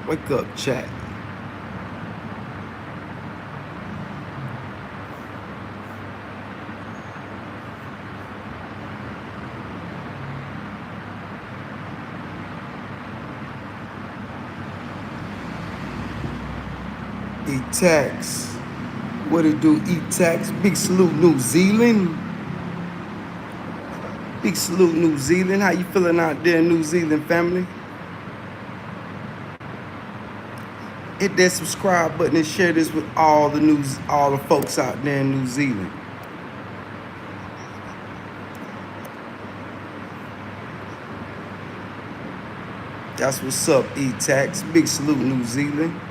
Wake up, chat. E-Tax. What it do, E-Tax? Big salute, New Zealand. Big salute, New Zealand. How you feeling out there, New Zealand family? Hit that subscribe button and share this with all the folks out there in New Zealand. That's what's up, E-Tax. Big salute, New Zealand.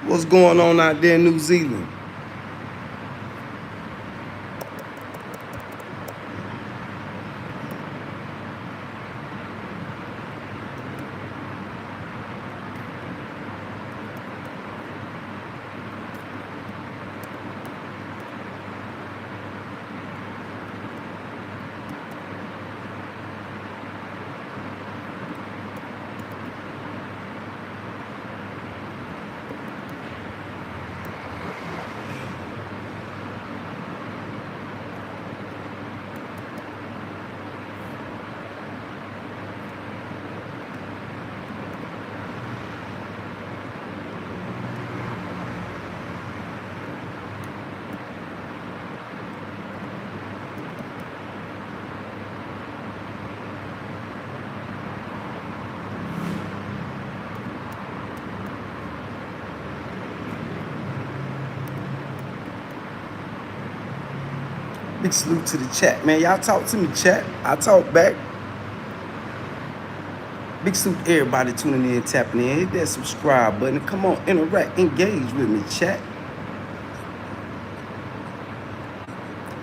What's going on out there in New Zealand? Big salute to the chat, man. Y'all talk to me, chat. I talk back. Big salute to everybody tuning in, tapping in. Hit that subscribe button. Come on, interact, engage with me, chat.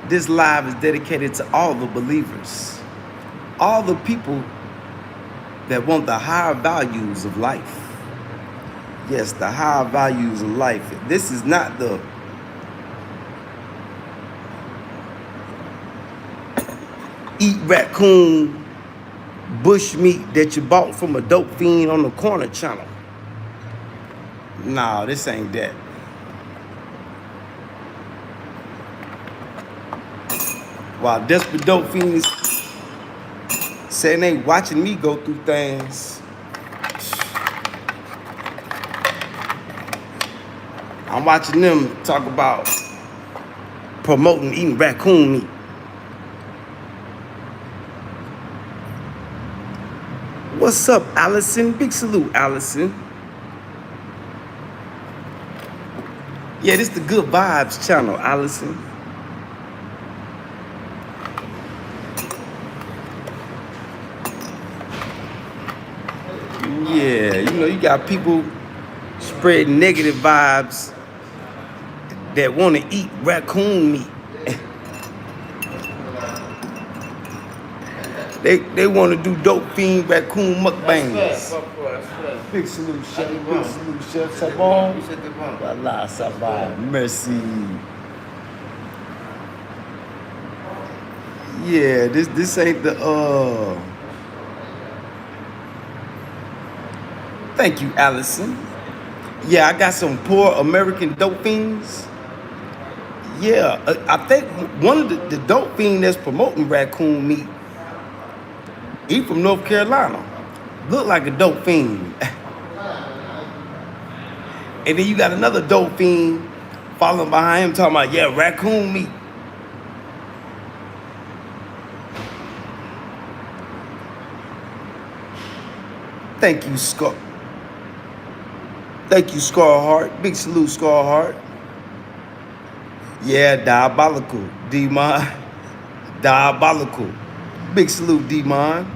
This live is dedicated to all the believers, all the people that want the higher values of life. Yes, the higher values of life. This is not the eat raccoon bush meat that you bought from a dope fiend on the corner channel. Nah, this ain't that. While desperate dope fiends saying they watching me go through things, I'm watching them talk about promoting eating raccoon meat. What's up, Allison? Big salute, Allison. Yeah, this is the Good Vibes channel, Allison. Yeah, you know, you got people spreading negative vibes that want to eat raccoon meat. They want to do dope fiend raccoon mukbangs. Big salute, chef. Big salute, chef. Ça bon? Voilà, ça va. Merci. Yeah, this ain't the Thank you, Allison. Yeah, I got some poor American dope fiends. Yeah, I think one of the dope fiends that's promoting raccoon meat, he from North Carolina. Look like a dope fiend. And then you got another dope fiend following behind him talking about, yeah, raccoon meat. Thank you, Scar. Thank you, Scarheart. Big salute, Scarheart. Yeah, diabolical, D-Mon. Diabolical. Big salute, D-Mon.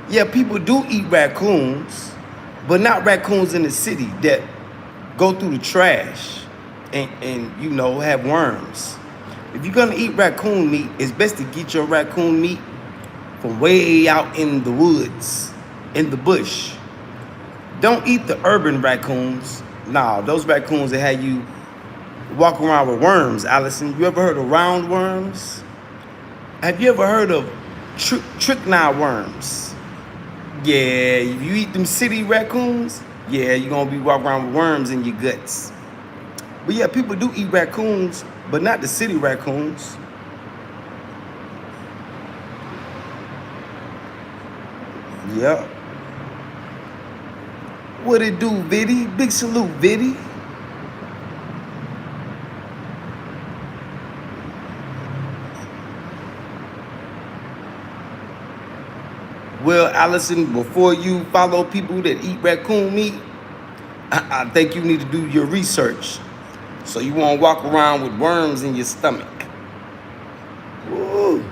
Yeah, people do eat raccoons, but not raccoons in the city that go through the trash and you know, have worms. If you're gonna eat raccoon meat, it's best to get your raccoon meat from way out in the woods, in the bush. Don't eat the urban raccoons. Nah, those raccoons that had you walk around with worms, Allison. You ever heard of roundworms? Have you ever heard of trichina worms? Yeah, if you eat them city raccoons, yeah, you're gonna be walking around with worms in your guts. But yeah, people do eat raccoons, but not the city raccoons. Yep. What it do, Viddy? Big salute, Viddy. Well, Allison, before you follow people that eat raccoon meat, I think you need to do your research. So you won't walk around with worms in your stomach. Woo.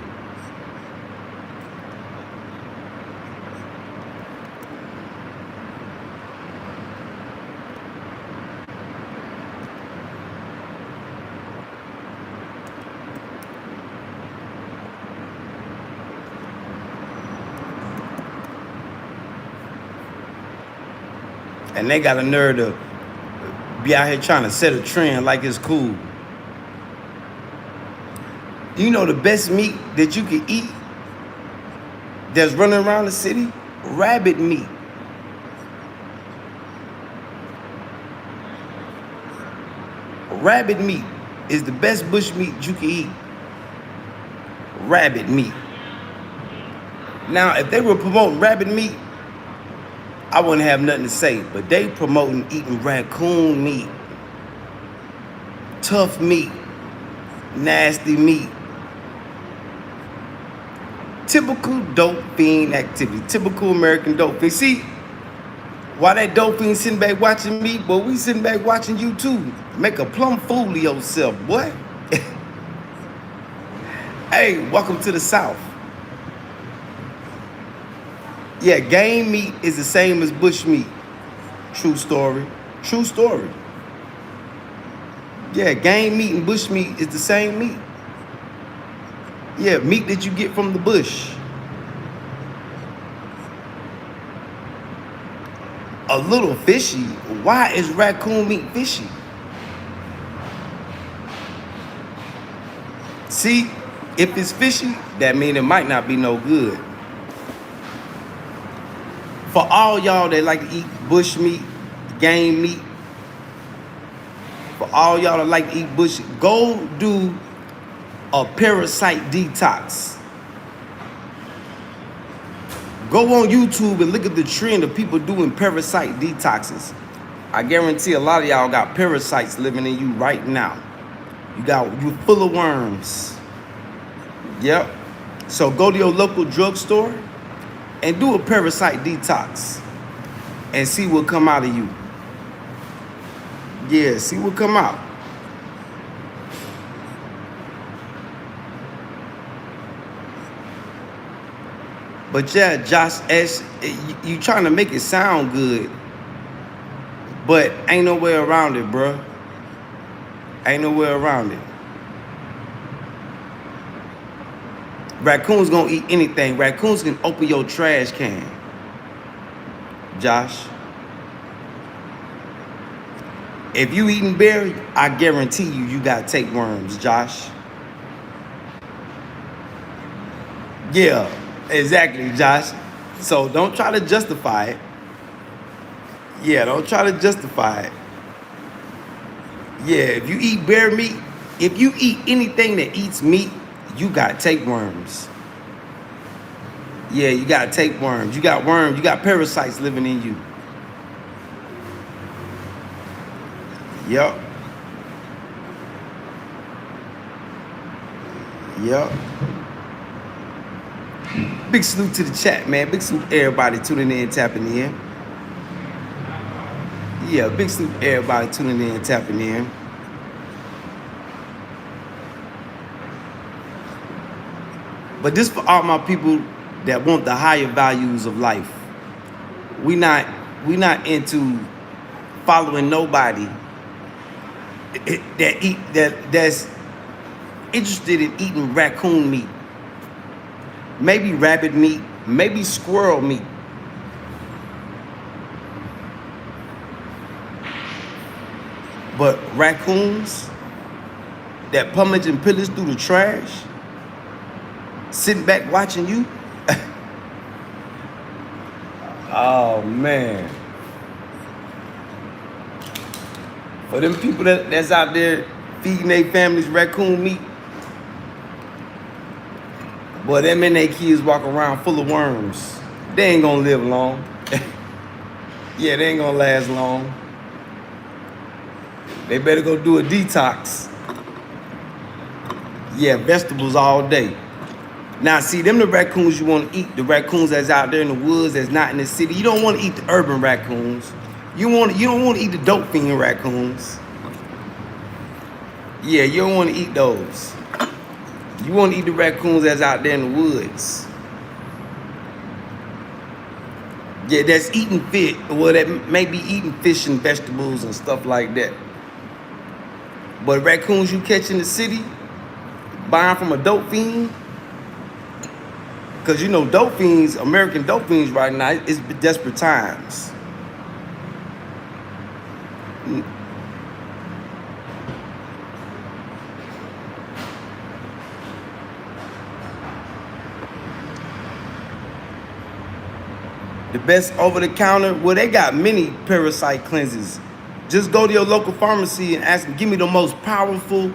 And they got a nerve to be out here trying to set a trend like it's cool. You know the best meat that you can eat that's running around the city? Rabbit meat. Rabbit meat is the best bush meat you can eat. Rabbit meat. Now, if they were promoting rabbit meat, I wouldn't have nothing to say, but they promoting eating raccoon meat, tough meat, nasty meat. Typical dope fiend activity, typical American dope fiend. See, while that dope fiend sitting back watching me, boy, we sitting back watching you too. Make a plumb fool of yourself, boy. Hey, welcome to the South. Yeah, game meat is the same as bush meat. True story. True story. Yeah, game meat and bush meat is the same meat. Yeah, meat that you get from the bush. A little fishy. Why is raccoon meat fishy? See, if it's fishy, that means it might not be no good. For all y'all that like to eat bush meat, game meat, for all y'all that like to eat bush, go do a parasite detox. Go on YouTube and look at the trend of people doing parasite detoxes. I guarantee a lot of y'all got parasites living in you right now. You full of worms. Yep. So go to your local drugstore and do a parasite detox and see what come out of you. Yeah, see what come out. But yeah, Josh S., you trying to make it sound good, but ain't no way around it, bruh. Ain't no way around it. Raccoons gonna eat anything. Raccoons can open your trash can, Josh. If you eating berry, I guarantee you got tapeworms, Josh. Yeah, exactly, Josh. So don't try to justify it. Yeah, don't try to justify it. Yeah, if you eat bear meat, if you eat anything that eats meat, you got tapeworms. Yeah, you got tapeworms. You got worms. You got parasites living in you. Yup. Yup. Big salute to the chat, man. Big salute to everybody tuning in, tapping in. Yeah, big salute to everybody tuning in, tapping in. But this for all my people that want the higher values of life. We not into following nobody that's interested in eating raccoon meat. maybe rabbit meat, maybe squirrel meat. But raccoons that pummage and pillage through the trash, sitting back watching you. Oh man. For them people that's out there feeding their families raccoon meat, boy, them and their kids walk around full of worms. They ain't gonna live long. Yeah, they ain't gonna last long. They better go do a detox. Yeah, vegetables all day. Now, see, them the raccoons you want to eat. The raccoons that's out there in the woods, that's not in the city. You don't want to eat the urban raccoons. You don't want to eat the dope fiend raccoons. Yeah, you don't want to eat those. You want to eat the raccoons that's out there in the woods. Yeah, that's eating fish. Well, that may be eating fish and vegetables and stuff like that. But raccoons you catch in the city, buying from a dope fiend, because you know dope fiends, American dope fiends right now, it's desperate times. The best over-the-counter, well, they got many parasite cleanses. Just go to your local pharmacy and ask them, give me the most powerful,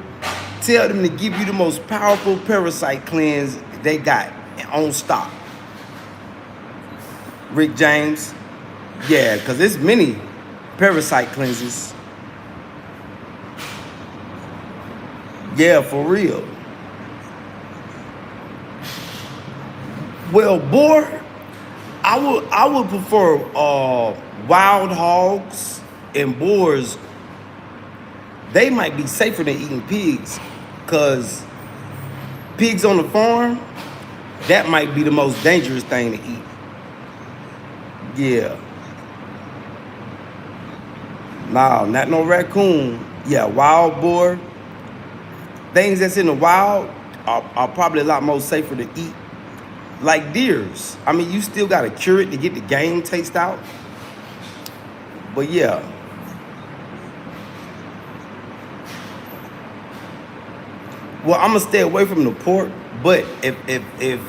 tell them to give you the most powerful parasite cleanse they got on stock. Rick James, yeah, because there's many parasite cleanses. Yeah, for real. Well, boy, I would prefer wild hogs and boars. They might be safer than eating pigs, because pigs on the farm, that might be the most dangerous thing to eat. Yeah. Nah, not no raccoon. Yeah, wild boar. Things that's in the wild are probably a lot more safer to eat. Like deers. I mean, you still gotta cure it to get the game taste out. But yeah. Well, I'm gonna stay away from the pork, but if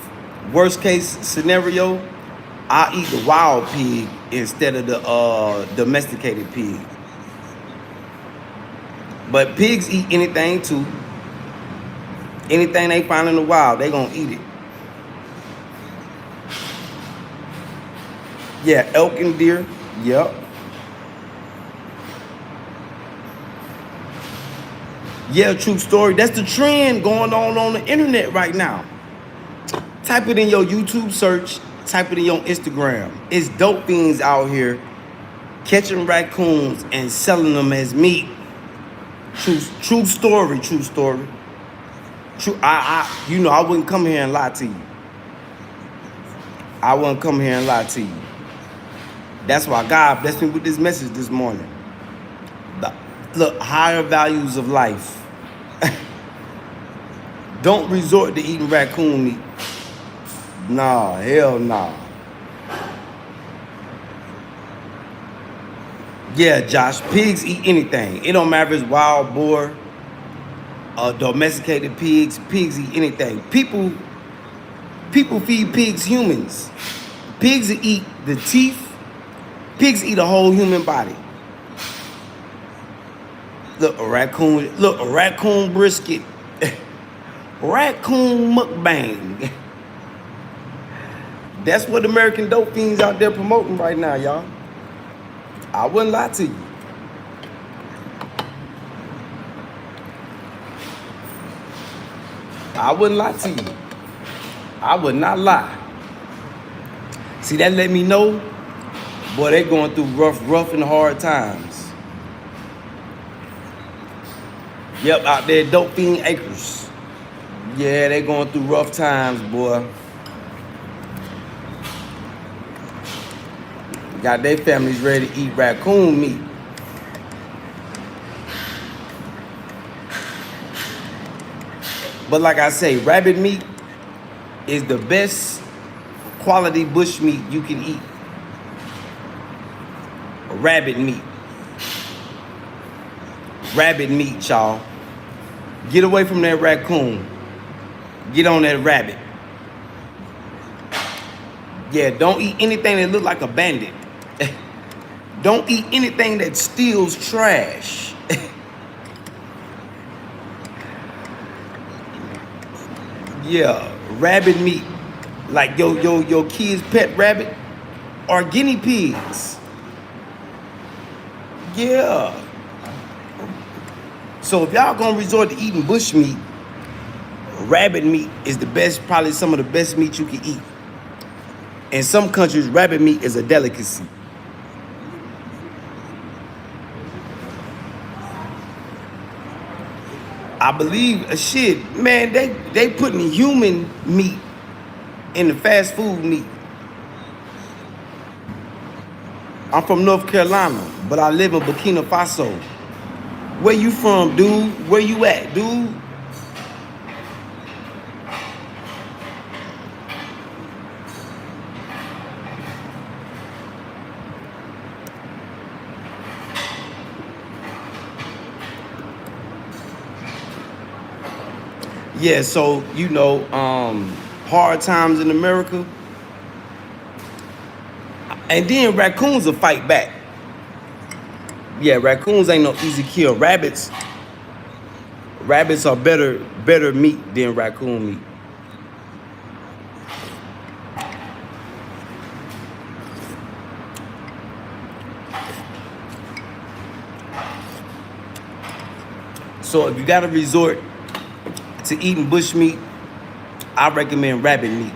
worst case scenario, I'll eat the wild pig instead of the domesticated pig. But pigs eat anything too. Anything they find in the wild, they gonna eat it. Yeah, elk and deer. Yep. Yeah, true story. That's the trend going on the internet right now. Type it in your YouTube search. Type it in your Instagram. It's dope fiends out here catching raccoons and selling them as meat. True story. True story. True. I wouldn't come here and lie to you. I wouldn't come here and lie to you. That's why God blessed me with this message this morning. Look, higher values of life. Don't resort to eating raccoon meat. Nah, hell nah. Yeah, Josh, pigs eat anything. It don't matter if it's wild boar, domesticated pigs. Pigs eat anything. People feed pigs humans. Pigs eat the teeth. Pigs eat a whole human body. Look, a raccoon brisket. Raccoon mukbang. That's what American dope fiends out there promoting right now, y'all. I wouldn't lie to you. I wouldn't lie to you. I would not lie. See, that let me know, boy, they going through rough and hard times. Yep, out there, dope fiend acres. Yeah, they going through rough times, boy. Got their families ready to eat raccoon meat. But like I say, rabbit meat, is the best quality bush meat you can eat. Rabbit meat. Rabbit meat, y'all. Get away from that raccoon. Get on that rabbit. Yeah, don't eat anything that look like a bandit. Don't eat anything that steals trash. Yeah, rabbit meat. Like your kid's pet rabbit or guinea pigs. Yeah. So if y'all gonna resort to eating bush meat, rabbit meat is the best, probably some of the best meat you can eat. In some countries, rabbit meat is a delicacy. I believe, shit, man, they putting human meat in the fast food meat. I'm from North Carolina, but I live in Burkina Faso. Where you from, dude? Where you at, dude? Yeah, so you know, hard times in America, and then raccoons will fight back. Yeah, raccoons ain't no easy kill. Rabbits are better meat than raccoon meat. So if you got to resort to eating bush meat, I recommend rabbit meat.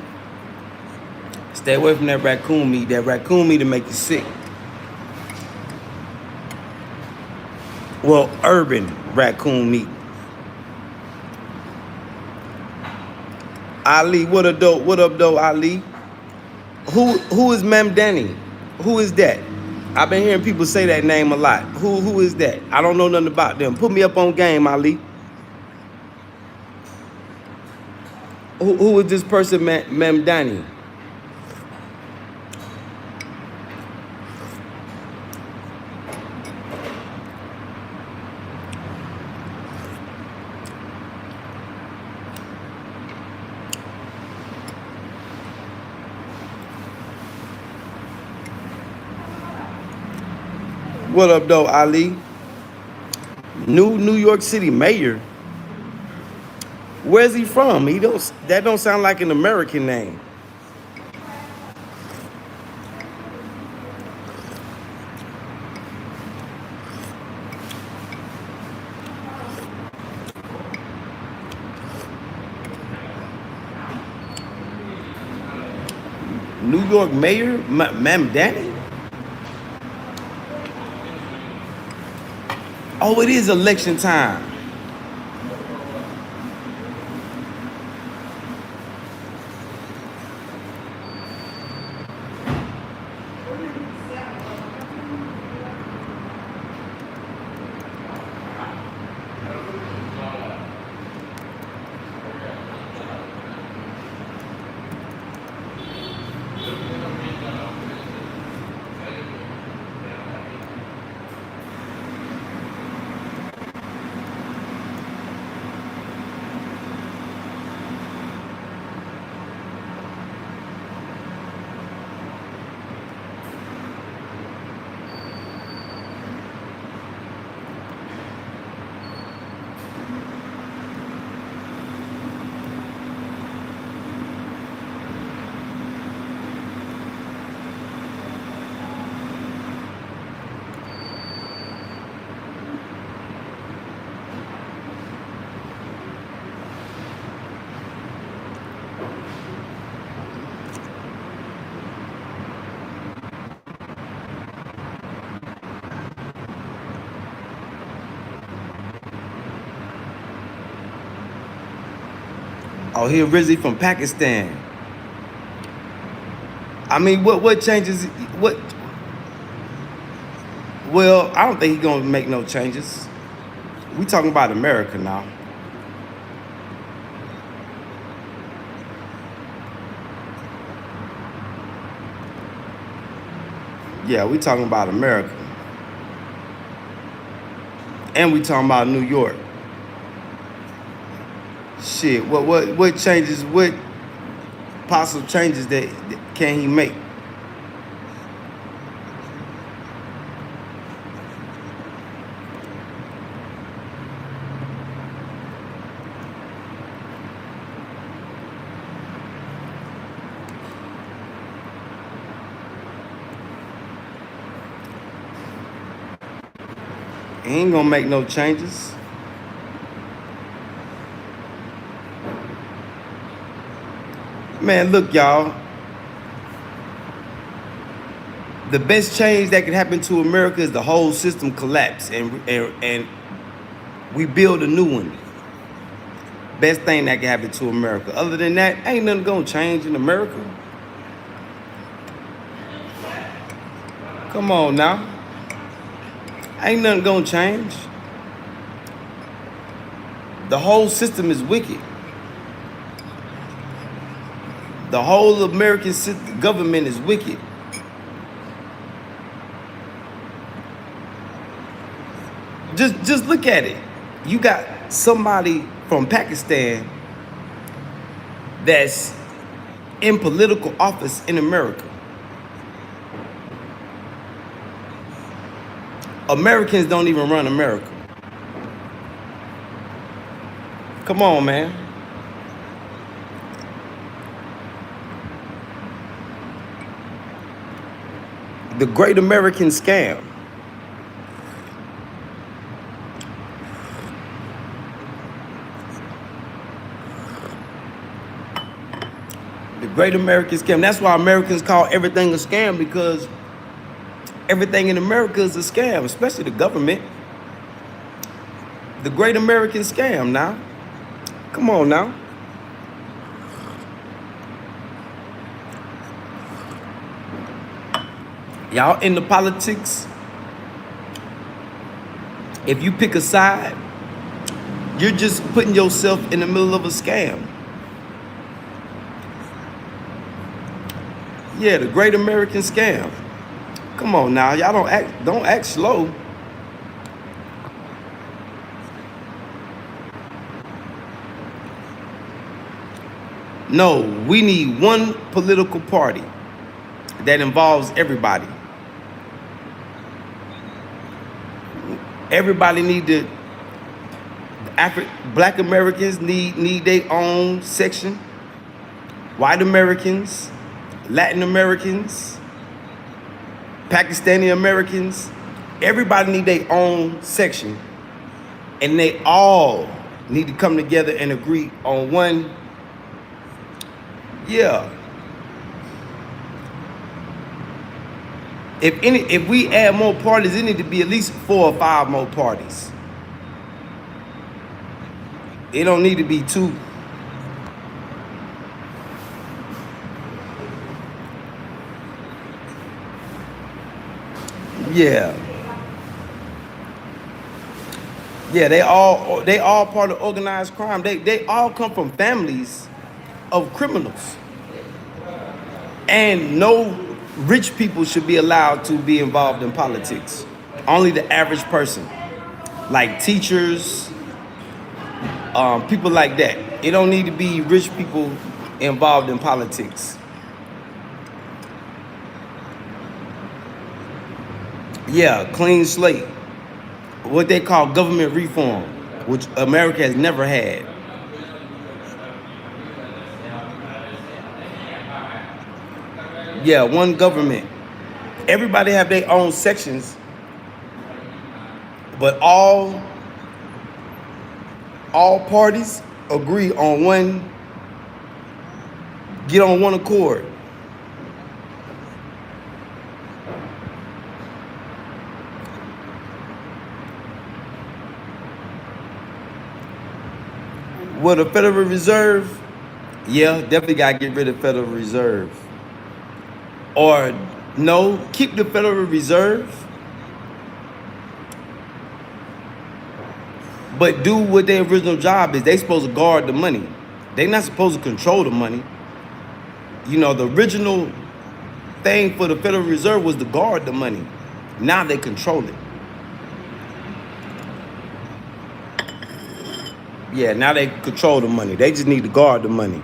Stay away from that raccoon meat. That raccoon meat will make you sick. Well, urban raccoon meat. Ali, what up, though? What up, though, Ali? Who is Mem Danny? Who is that? I've been hearing people say that name a lot. Who is that? I don't know nothing about them. Put me up on game, Ali. Who is this person, Mem Danny? What up, though, Ali? New York City mayor. Where's he from? That don't sound like an American name. New York mayor, Ma'am Danny? Oh, it is election time. Oh, he originally from Pakistan. I mean, what changes? What? Well, I don't think he's gonna make no changes. We talking about America now. Yeah, we talking about America. And we talking about New York. Shit, what changes, what possible changes that can he make? He ain't gonna make no changes. Man, look, y'all. The best change that can happen to America is the whole system collapse and we build a new one. Best thing that can happen to America. Other than that, ain't nothing gonna change in America. Come on now. Ain't nothing gonna change. The whole system is wicked. The whole American government is wicked. Just look at it. You got somebody from Pakistan that's in political office in America. Americans don't even run America. Come on, man. The Great American Scam. The Great American Scam. That's why Americans call everything a scam, because everything in America is a scam, especially the government. The Great American Scam now. Come on now. Y'all into politics. If you pick a side, you're just putting yourself in the middle of a scam. Yeah, the Great American Scam. Come on now, y'all don't act slow. No, we need one political party that involves everybody. Everybody need to. Black Americans need their own section. White Americans, Latin Americans, Pakistani Americans, everybody need their own section, and they all need to come together and agree on one. Yeah. If we add more parties, it need to be at least 4 or 5 more parties. It don't need to be 2. Yeah. Yeah, they all part of organized crime. They all come from families of criminals. And no rich people should be allowed to be involved in politics. Only the average person, like teachers, people like that. It don't need to be rich people involved in politics. Yeah, clean slate. What they call government reform, which America has never had. Yeah, one government. Everybody have their own sections, but all parties agree on one, get on one accord. Well, the Federal Reserve, yeah, definitely got to get rid of Federal Reserve. Or no, keep the Federal Reserve, but do what their original job is. They supposed to guard the money. They're not supposed to control the money. You know, the original thing for the Federal Reserve was to guard the money. Now they control it. Yeah, now they control the money. They just need to guard the money.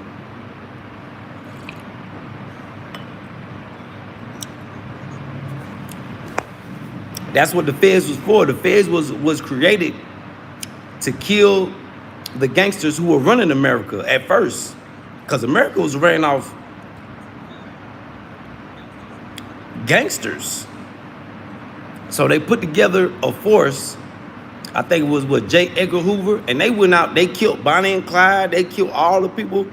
That's what the feds was for. The feds was created to kill the gangsters who were running America at first. Because America was ran off gangsters. So they put together a force. I think it was with J. Edgar Hoover, and they went out, they killed Bonnie and Clyde, they killed all the people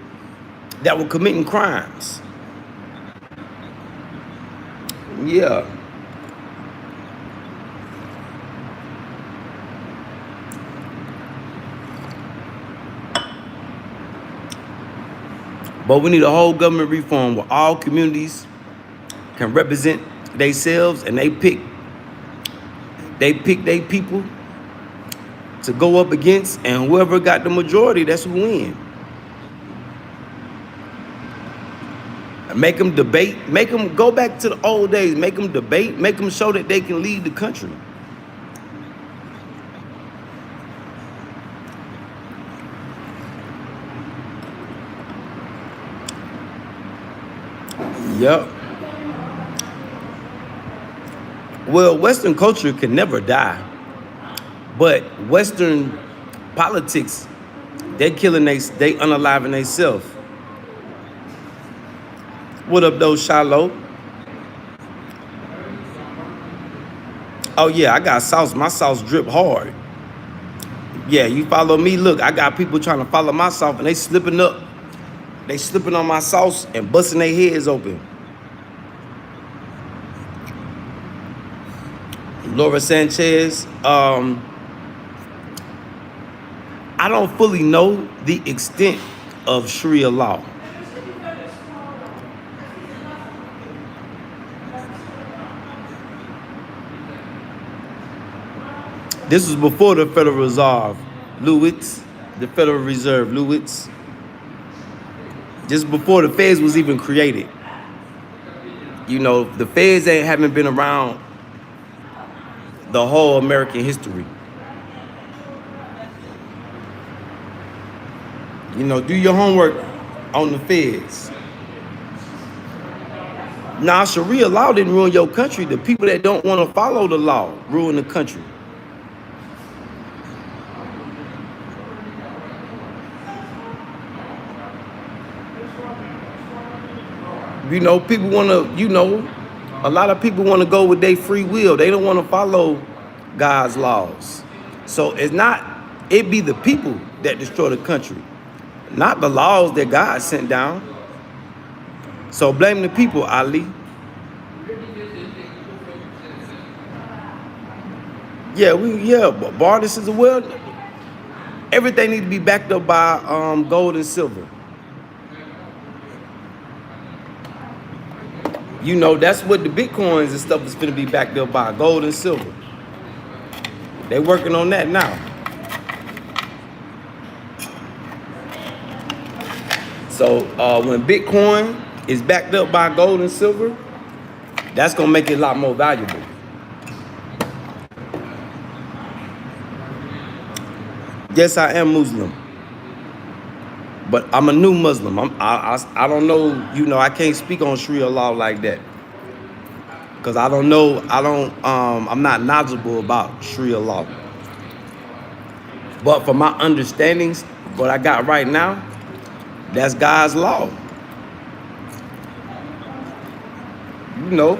that were committing crimes. Yeah. But we need a whole government reform where all communities can represent themselves and they pick their people to go up against, and whoever got the majority, that's who win. Make them debate, make them go back to the old days, make them debate, make them show that they can lead the country. Yep. Well, Western culture can never die, but Western politics, they unaliving themselves. What up, though, Shiloh? Oh yeah, I got sauce. My sauce drip hard. Yeah, you follow me. Look, I got people trying to follow my sauce, and they slipping up. They slipping on my sauce and busting their heads open. Laura Sanchez, I don't fully know the extent of Sharia law. This was before the Federal Reserve, Lewis, the Federal Reserve, Lewis. Just before the feds was even created. You know, the feds haven't been around the whole American history. You know, do your homework on the feds. Now, Sharia law didn't ruin your country. The people that don't want to follow the law ruin the country. You know, people want to, you know, a lot of people want to go with their free will. They don't want to follow God's laws. So it's not, it be the people that destroy the country, not the laws that God sent down. So blame the people, Ali. Yeah, but Bartis is a well. Everything needs to be backed up by gold and silver. You know, that's what the Bitcoins and stuff is going to be backed up by, gold and silver. They're working on that now. So when Bitcoin is backed up by gold and silver, that's going to make it a lot more valuable. Yes, I am Muslim, but I'm a new Muslim. I don't know, you know, I can't speak on Sharia law like that. Because I don't know, I'm not knowledgeable about Sharia law. But for my understandings, what I got right now, that's God's law. You know,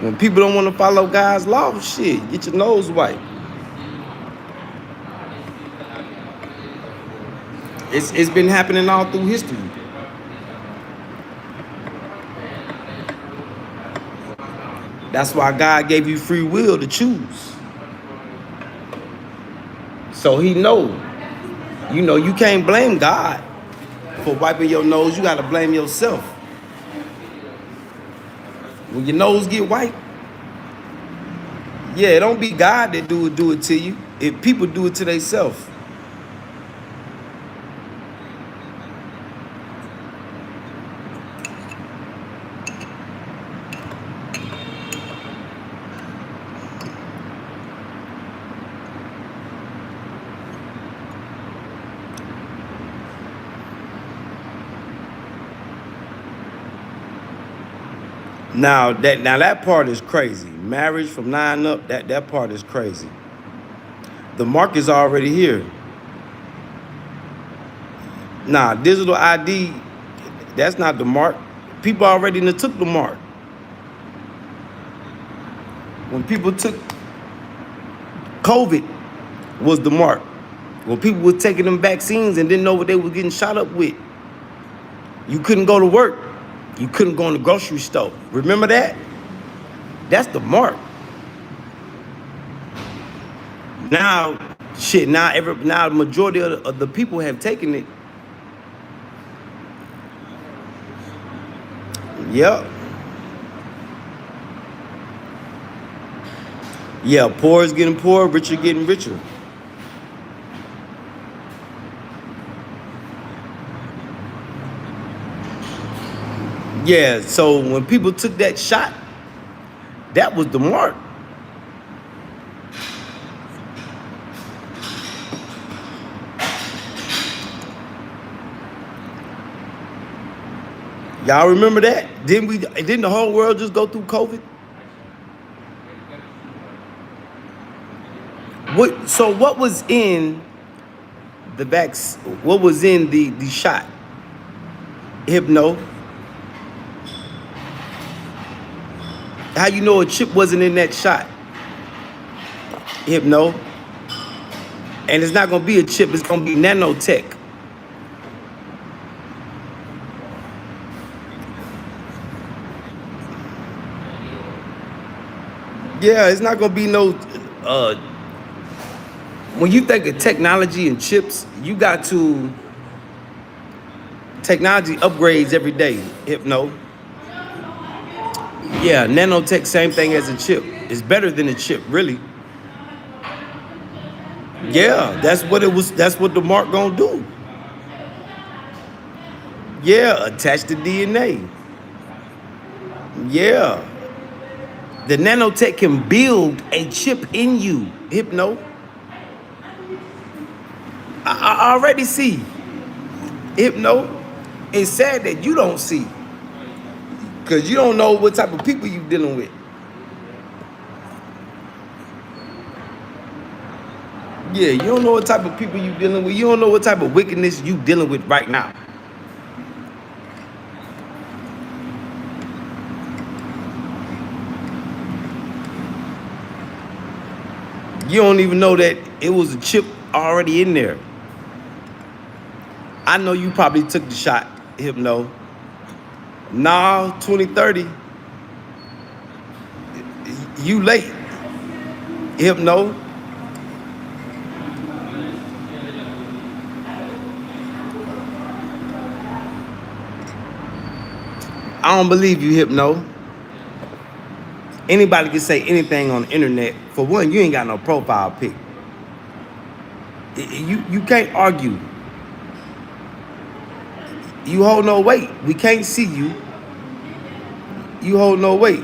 when people don't want to follow God's law, shit, get your nose wiped. It's been happening all through history. That's why God gave you free will to choose. So he knows. You know, you can't blame God for wiping your nose. You got to blame yourself. When your nose get wiped, yeah, it don't be God that do it to you. If people do it to themselves. Now that part is crazy. Marriage from 9 up, that part is crazy. The mark is already here. Nah, digital ID, that's not the mark. People already took the mark. When people took COVID was the mark. When people were taking them vaccines and didn't know what they were getting shot up with. You couldn't go to work. You couldn't go in the grocery store. Remember that? That's the mark. Now, shit, now the majority of the people have taken it. Yep. Yeah, poor is getting poorer, richer getting richer. Yeah, so when people took that shot, that was the mark. Y'all remember that? Didn't the whole world just go through COVID? What was in the vaccine? What was in the shot? Hypno. How you know a chip wasn't in that shot? Hypno. And it's not gonna be a chip, it's gonna be nanotech. Yeah, it's not gonna be no when you think of technology and chips, you got to technology upgrades every day, Hypno. Yeah, nanotech, same thing as a chip. It's better than a chip, really. Yeah, that's what it was. That's what the mark gonna do. Yeah, attach the DNA. Yeah. The nanotech can build a chip in you, Hypno. I already see. Hypno. It's sad that you don't see. Because you don't know what type of people you dealing with. Yeah, you don't know what type of people you dealing with. You don't know what type of wickedness you dealing with right now. You don't even know that it was a chip already in there. I know you probably took the shot, Hypno. Nah, 2030. You late, Hypno. I don't believe you, Hypno. Anybody can say anything on the internet. For one, you ain't got no profile pic. You can't argue. You hold no weight. We can't see you. You hold no weight.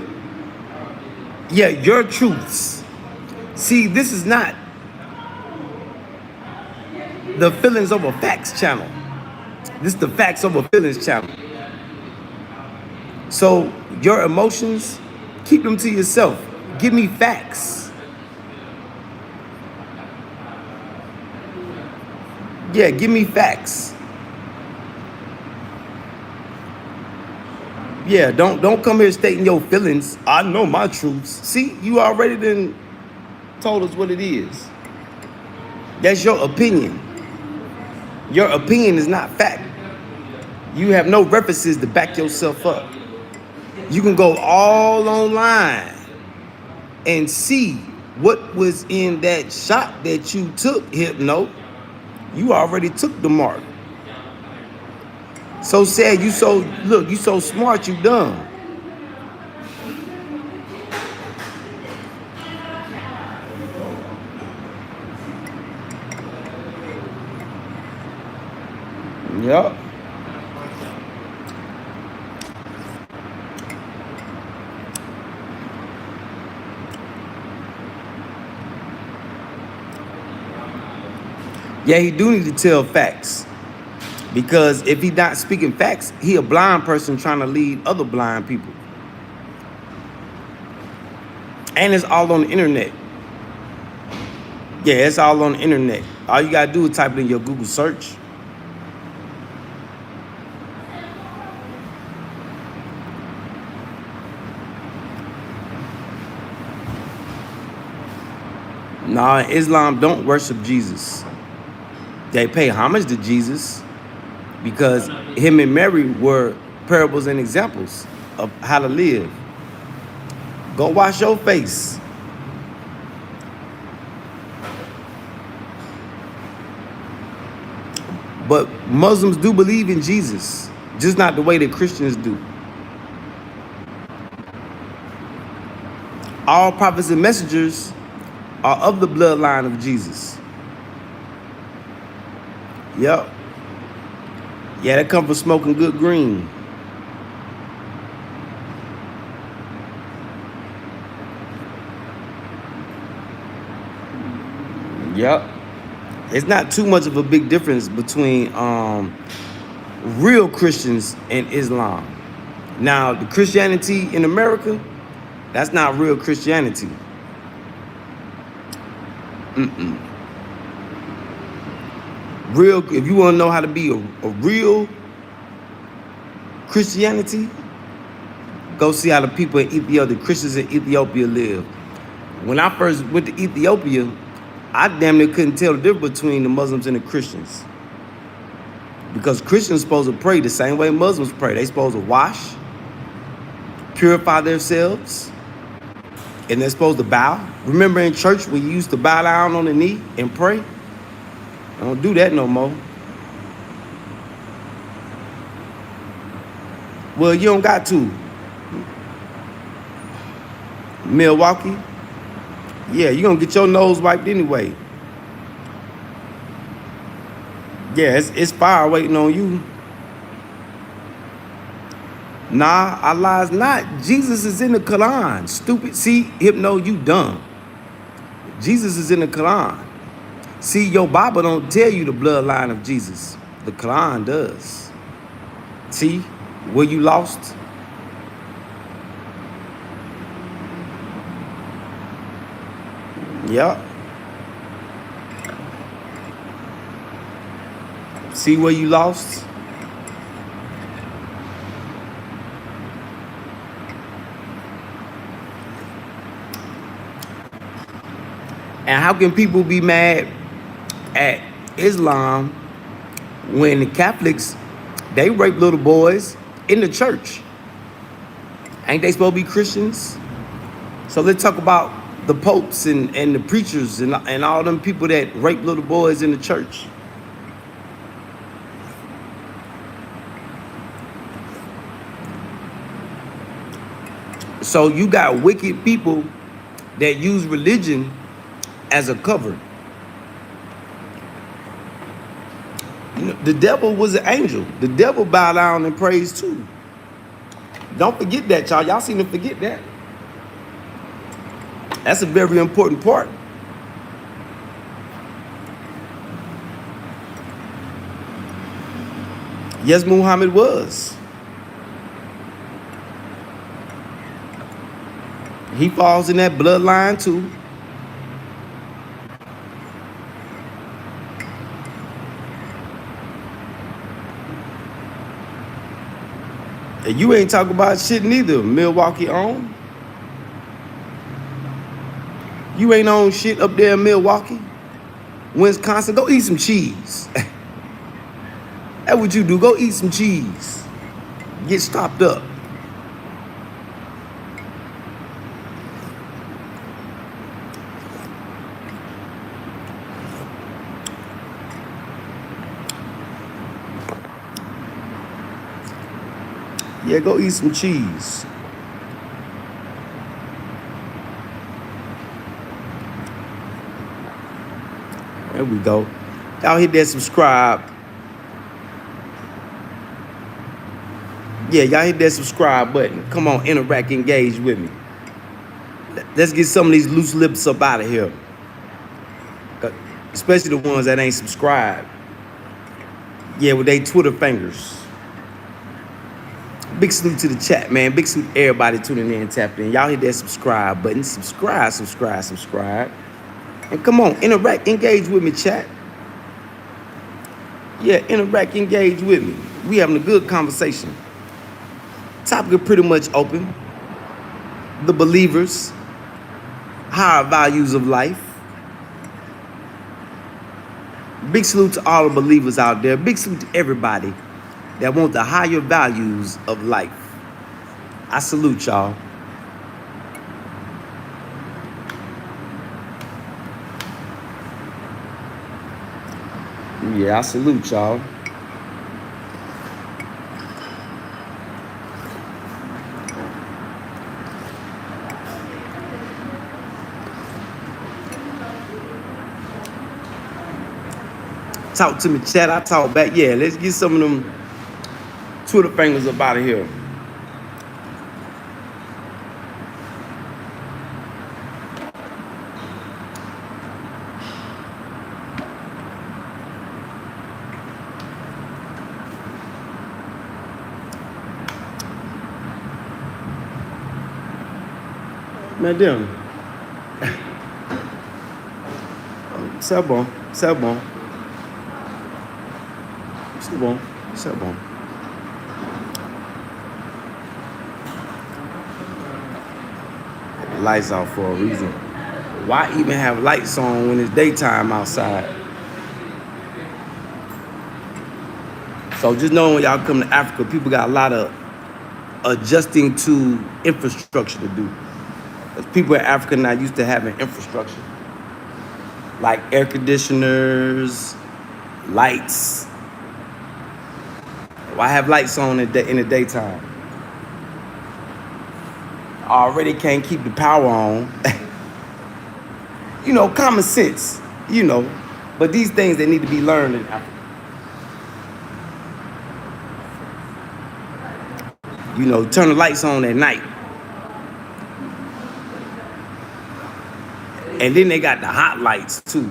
Yeah, your truths. See, this is not the Feelings Over Facts channel. This is the Facts Over Feelings channel. So your emotions, keep them to yourself. Give me facts. Yeah, give me facts. Yeah, don't come here stating your feelings. I know my truths. See, you already done told us what it is. That's your opinion. Your opinion is not fact. You have no references to back yourself up. You can go all online and see what was in that shot that you took, Hypno. You already took the mark. So sad, you so smart, you dumb. Yep. Yeah, he do need to tell facts. Because if he not speaking facts, he a blind person trying to lead other blind people. And it's all on the internet. Yeah, it's all on the internet. All you gotta do is type it in your Google search. Nah, Islam don't worship Jesus. They pay homage to Jesus because him and Mary were parables and examples of how to live. Go wash your face. But Muslims do believe in Jesus, just not the way that Christians do. All prophets and messengers are of the bloodline of Jesus. Yep. Yeah, they come from smoking good green. Yep. It's not too much of a big difference between real Christians and Islam. Now, the Christianity in America, that's not real Christianity. Real, if you want to know how to be a real Christianity, go see how the people in Ethiopia, the Christians in Ethiopia live. When I first went to Ethiopia, I damn near couldn't tell the difference between the Muslims and the Christians. Because Christians supposed to pray the same way Muslims pray. They supposed to wash, purify themselves, and they're supposed to bow. Remember in church when you used to bow down on the knee and pray? I don't do that no more. Well, you don't got to. Milwaukee? Yeah, you're gonna get your nose wiped anyway. Yeah, it's fire waiting on you. Nah, Allah is not. Jesus is in the Quran. Stupid. See, Hypno, you dumb. Jesus is in the Quran. See, your Bible don't tell you the bloodline of Jesus. The Quran does. See, where you lost? Yep. See where you lost? And how can people be mad at Islam when the Catholics, they rape little boys in the church? Ain't they supposed to be Christians? So let's talk about the popes and the preachers and all them people that rape little boys in the church. So you got wicked people that use religion as a cover. You know, the devil was an angel. The devil bowed down and praised too. Don't forget that, y'all. Y'all seem to forget that. That's a very important part. Yes, Muhammad was. He falls in that bloodline too. And you ain't talking about shit neither, Milwaukee on. You ain't on shit up there in Milwaukee, Wisconsin. Go eat some cheese. That's what you do. Go eat some cheese. Get stopped up. Yeah, go eat some cheese. There we go. Y'all hit that subscribe. Yeah, y'all hit that subscribe button. Come on, interact, engage with me. Let's get some of these loose lips up out of here. Especially the ones that ain't subscribed. Yeah, with they Twitter fingers. Big salute to the chat, man. Big salute to everybody tuning in and tapping in. Y'all hit that subscribe button. Subscribe. And come on, interact, engage with me, chat. Yeah, interact, engage with me. We having a good conversation. Topic is pretty much open. The believers, higher values of life. Big salute to all the believers out there. Big salute to everybody that want the higher values of life. I salute y'all. Yeah, I salute y'all. Talk to me, chat. I talk back. Yeah, let's get some of them Twitter fingers up out of here. Madame. C'est bon. Lights out for a reason. Why even have lights on when it's daytime outside? So just knowing when y'all come to Africa, people got a lot of adjusting to infrastructure to do. Because people in Africa not used to having infrastructure. Like air conditioners, lights. Why have lights on in the daytime? I already can't keep the power on. You know, common sense, you know. But these things, they need to be learned in Africa. You know, turn the lights on at night. And then they got the hot lights too.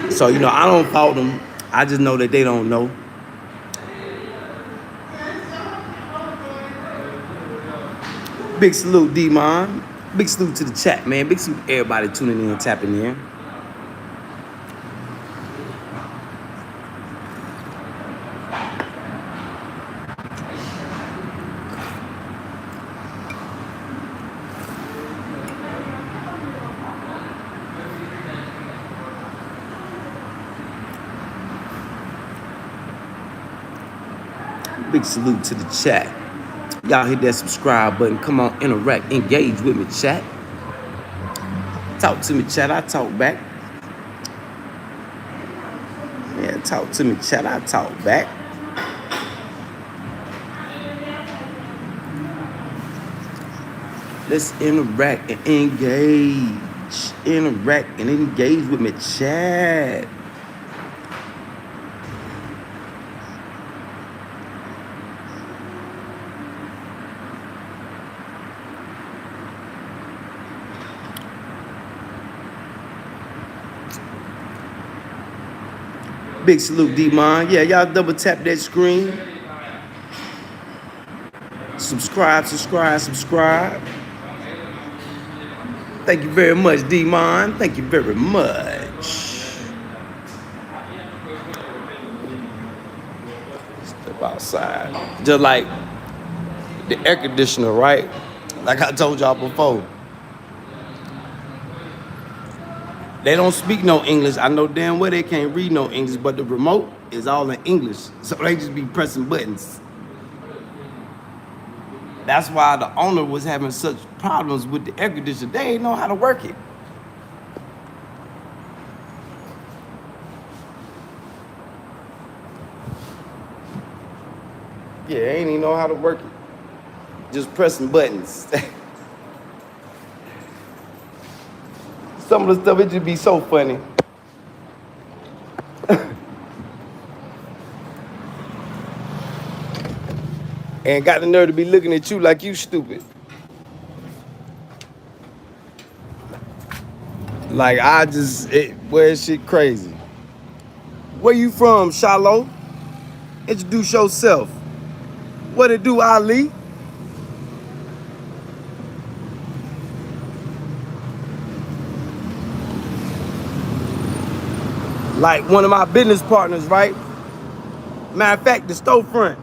So, you know, I don't fault them. I just know that they don't know. Big salute, D-Mon. Big salute to the chat, man. Big salute to everybody tuning in and tapping in. Big salute to the chat. Y'all hit that subscribe button. Come on, interact, engage with me, chat. Talk to me, chat. I talk back. Yeah, talk to me, chat. I talk back. Let's interact and engage. Interact and engage with me, chat. Big salute, D-Mon. Yeah, y'all double tap that screen. Subscribe. Thank you very much, D-Mon. Thank you very much. Step outside. Just like the air conditioner, right? Like I told y'all before. They don't speak no English. I know damn well they can't read no English, but the remote is all in English. So they just be pressing buttons. That's why the owner was having such problems with the air conditioner. They ain't know how to work it. Yeah, they ain't even know how to work it. Just pressing buttons. Some of the stuff, it just be so funny. and got the nerve to be looking at you like you stupid. Like where shit crazy. Where you from, Shallow? Introduce yourself. What it do, Ali? Like one of my business partners, right? Matter of fact, the storefront.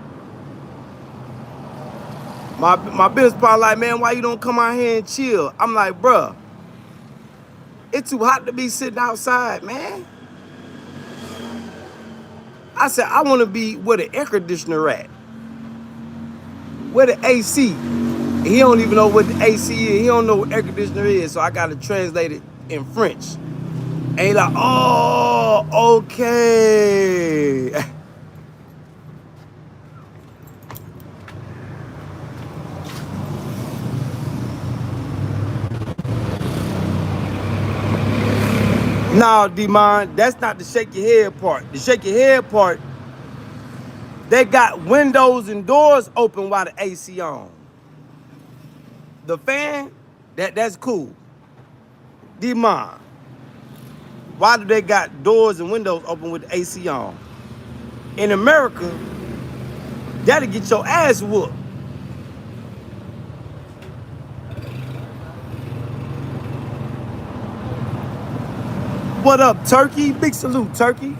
My business partner like, man, why you don't come out here and chill? I'm like, bruh, it's too hot to be sitting outside, man. I said, I want to be where the air conditioner at. Where the AC. He don't even know what the AC is. He don't know what air conditioner is, so I got to translate it in French. And he like, oh, okay. No, D-Man, that's not the shake your head part. The shake your head part, they got windows and doors open while the AC on. The fan, that's cool. D-Man, why do they got doors and windows open with the AC on? In America, that'll get your ass whooped. What up, Turkey? Big salute, Turkey.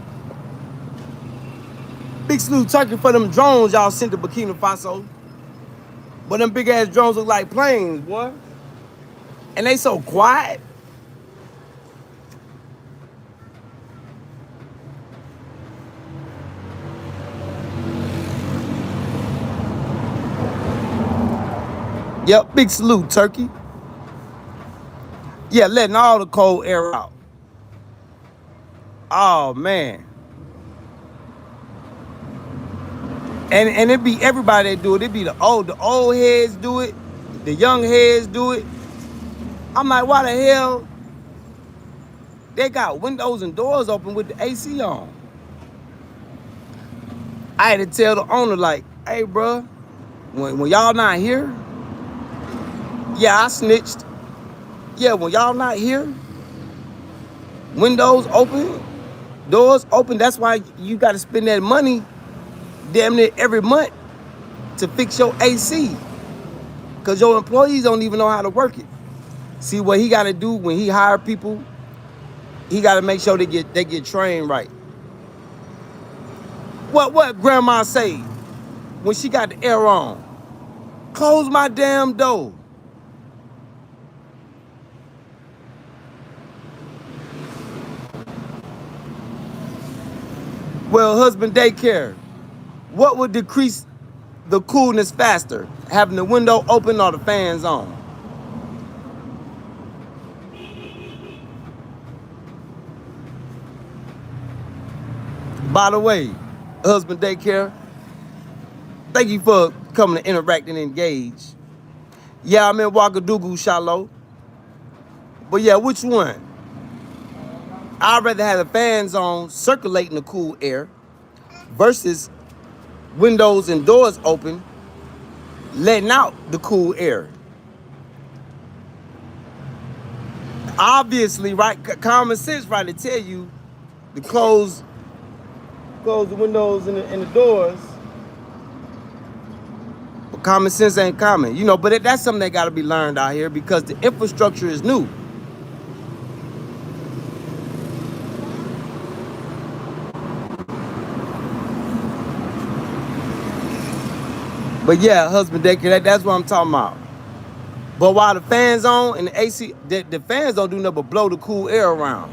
Big salute, Turkey, for them drones y'all sent to Burkina Faso. But them big ass drones look like planes, boy. And they so quiet. Yep, big salute, Turkey. Yeah, letting all the cold air out. Oh, man. And it be everybody that do it. It be the old heads do it. The young heads do it. I'm like, why the hell they got windows and doors open with the AC on? I had to tell the owner, like, hey, bro, when y'all not here, yeah, I snitched. Yeah, when y'all not here, windows open, doors open. That's why you got to spend that money damn near every month to fix your AC. Because your employees don't even know how to work it. See, what he got to do when he hire people, he got to make sure they get trained right. What grandma say when she got the air on? Close my damn door. Well, husband daycare, what would decrease the coolness faster? Having the window open or the fans on? By the way, husband daycare, thank you for coming to interact and engage. Yeah, I'm in Ouagadougou, Shallow. But yeah, which one? I'd rather have the fans on circulating the cool air versus windows and doors open, letting out the cool air. Obviously, right? Common sense, right, to tell you to close the windows and the doors. But common sense ain't common, you know. But that's something that got to be learned out here because the infrastructure is new. But yeah, husband daycare, that's what I'm talking about. But while the fans on and the AC, the fans don't do nothing but blow the cool air around.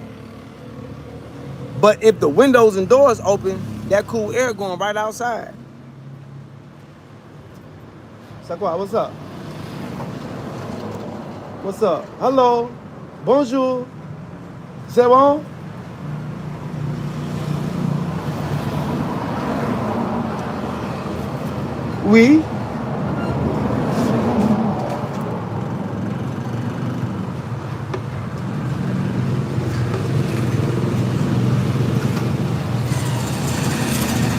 But if the windows and doors open, that cool air going right outside. Sakwa, what's up? What's up? Hello. Bonjour. C'est bon? Oui.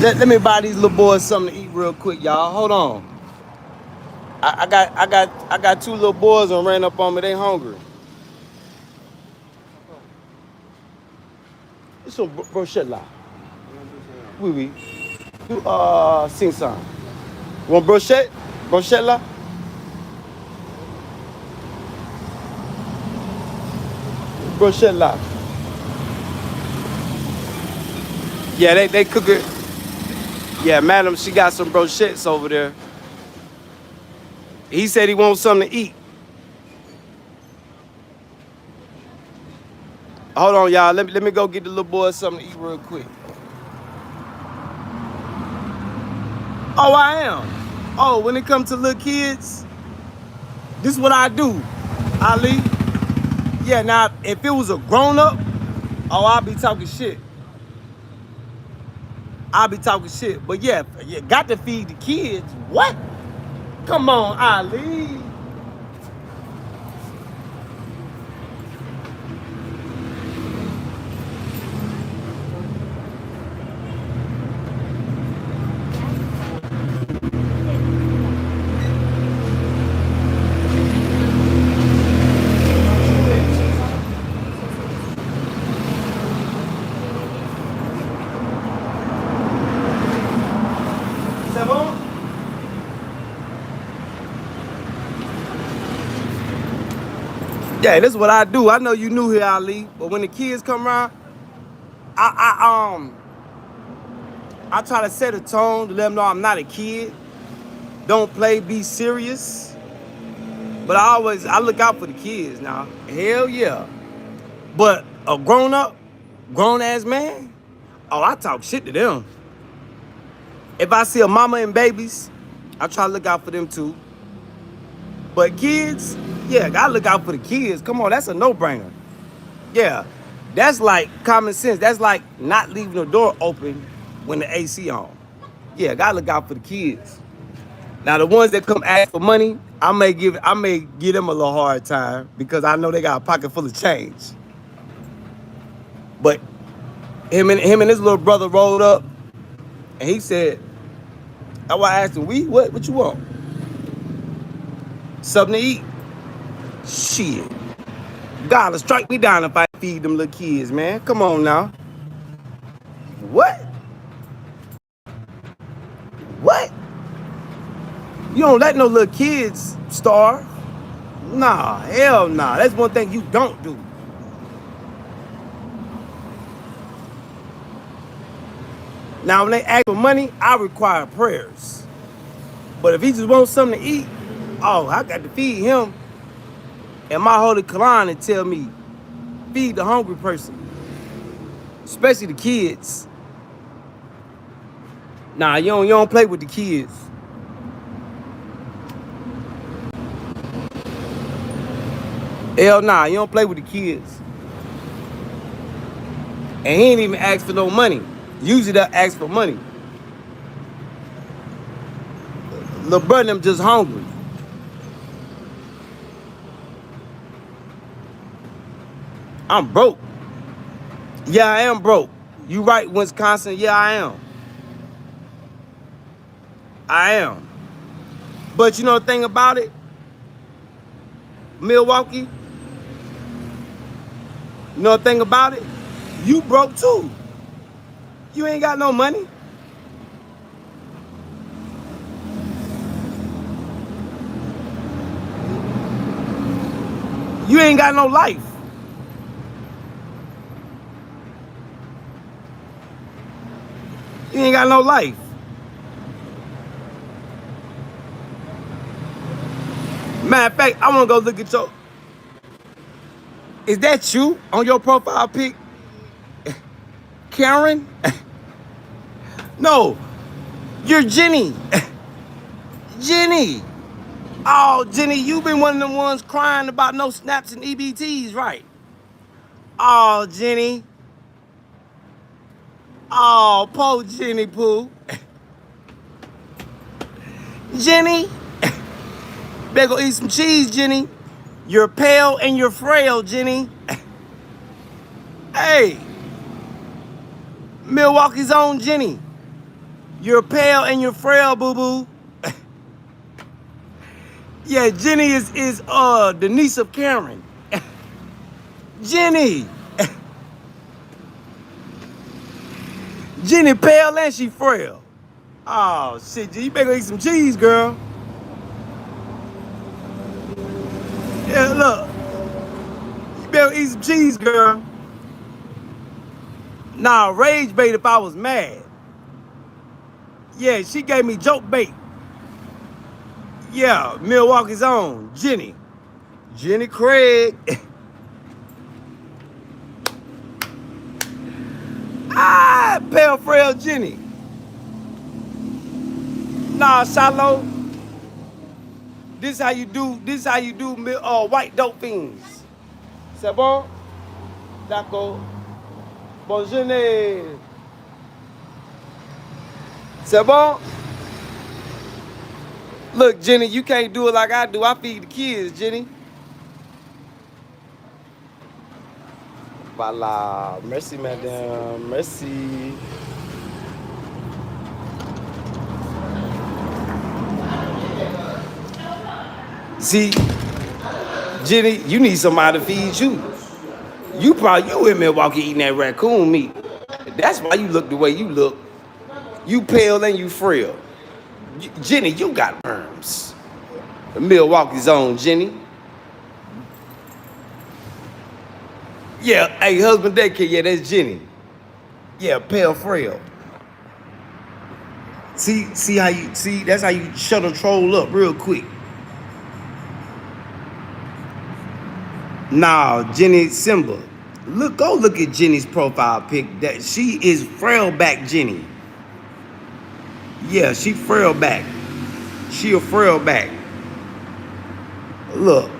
Let me buy these little boys something to eat real quick, y'all. Hold on. I got two little boys and ran up on me. They hungry. It's some brochette là. Oui, oui. Du 500. Want brochette? Brochette là? Brochette là. Yeah, they cook it. Yeah, madam, she got some brochettes over there. He said he wants something to eat. Hold on, y'all. Let me go get the little boy something to eat real quick. Oh, I am. Oh, when it comes to little kids, this is what I do, Ali. Yeah, now, if it was a grown-up, oh, I'll be talking shit. I'll be talking shit. But yeah, you got to feed the kids. What? Come on, Ali. C'est bon? Yeah, this is what I do. I know you new here, Ali, but when the kids come around, I try to set a tone to let them know I'm not a kid. Don't play, be serious. But I look out for the kids now. Hell yeah. But a grown-up, grown-ass man, oh, I talk shit to them. If I see a mama and babies, I try to look out for them too. But kids, yeah, gotta look out for the kids. Come on, that's a no-brainer. Yeah, that's like common sense. That's like not leaving the door open when the AC on. Yeah, gotta look out for the kids. Now the ones that come ask for money, I may give them a little hard time because I know they got a pocket full of change. But him and his little brother rolled up, and he said, that's why I asked him, what you want? Something to eat? Shit. God will strike me down if I feed them little kids, man. Come on now. What? What? You don't let no little kids starve. Nah, hell nah. That's one thing you don't do. Now, when they ask for money, I require prayers. But if he just wants something to eat, oh, I got to feed him. And my holy Quran and tell me, feed the hungry person. Especially the kids. Nah, you don't play with the kids. Hell nah, you don't play with the kids. And he ain't even ask for no money. Usually they'll ask for money. Lil' brother them just hungry. I'm broke. Yeah, I am broke. You right, Wisconsin. Yeah, I am. I am. But you know the thing about it? Milwaukee? You know the thing about it? You broke too. You ain't got no money. You ain't got no life. You ain't got no life. Matter of fact, I want to go look at your... Is that you on your profile pic? Karen? No, you're Jenny. Jenny. Oh, Jenny, you been one of them ones crying about no snaps and EBTs, right? Oh, Jenny. Oh, poor Jenny Pooh. Jenny. Better go eat some cheese, Jenny. You're pale and you're frail, Jenny. Hey. Milwaukee's own Jenny. You're pale and you're frail, boo-boo. Yeah, Jenny is the niece of Karen. Jenny. Jenny pale and she frail. Oh shit, you better eat some cheese, girl. Yeah, look. You better eat some cheese, girl. Nah, rage bait if I was mad. Yeah, she gave me joke bait. Yeah, Milwaukee's own, Jenny. Jenny Craig. Ah, pale frail Jenny. Nah, Shiloh. This how you do white dope fiends. C'est bon? D'accord. Bonjour. C'est bon? Look, Jenny, you can't do it like I do. I feed the kids, Jenny. Voila. Merci, madame. Merci. See, Jenny, you need somebody to feed you. You in Milwaukee eating that raccoon meat. That's why you look the way you look. You pale and you frail. Jenny, you got worms. Milwaukee's own Jenny. Yeah, hey, husband daycare, yeah, that's Jenny. Yeah, pale frail. See that's how you shut a troll up real quick. Nah, Jenny Simba. Go look at Jenny's profile pic. That she is frail back Jenny. Yeah, she frail back. She a frail back. Look,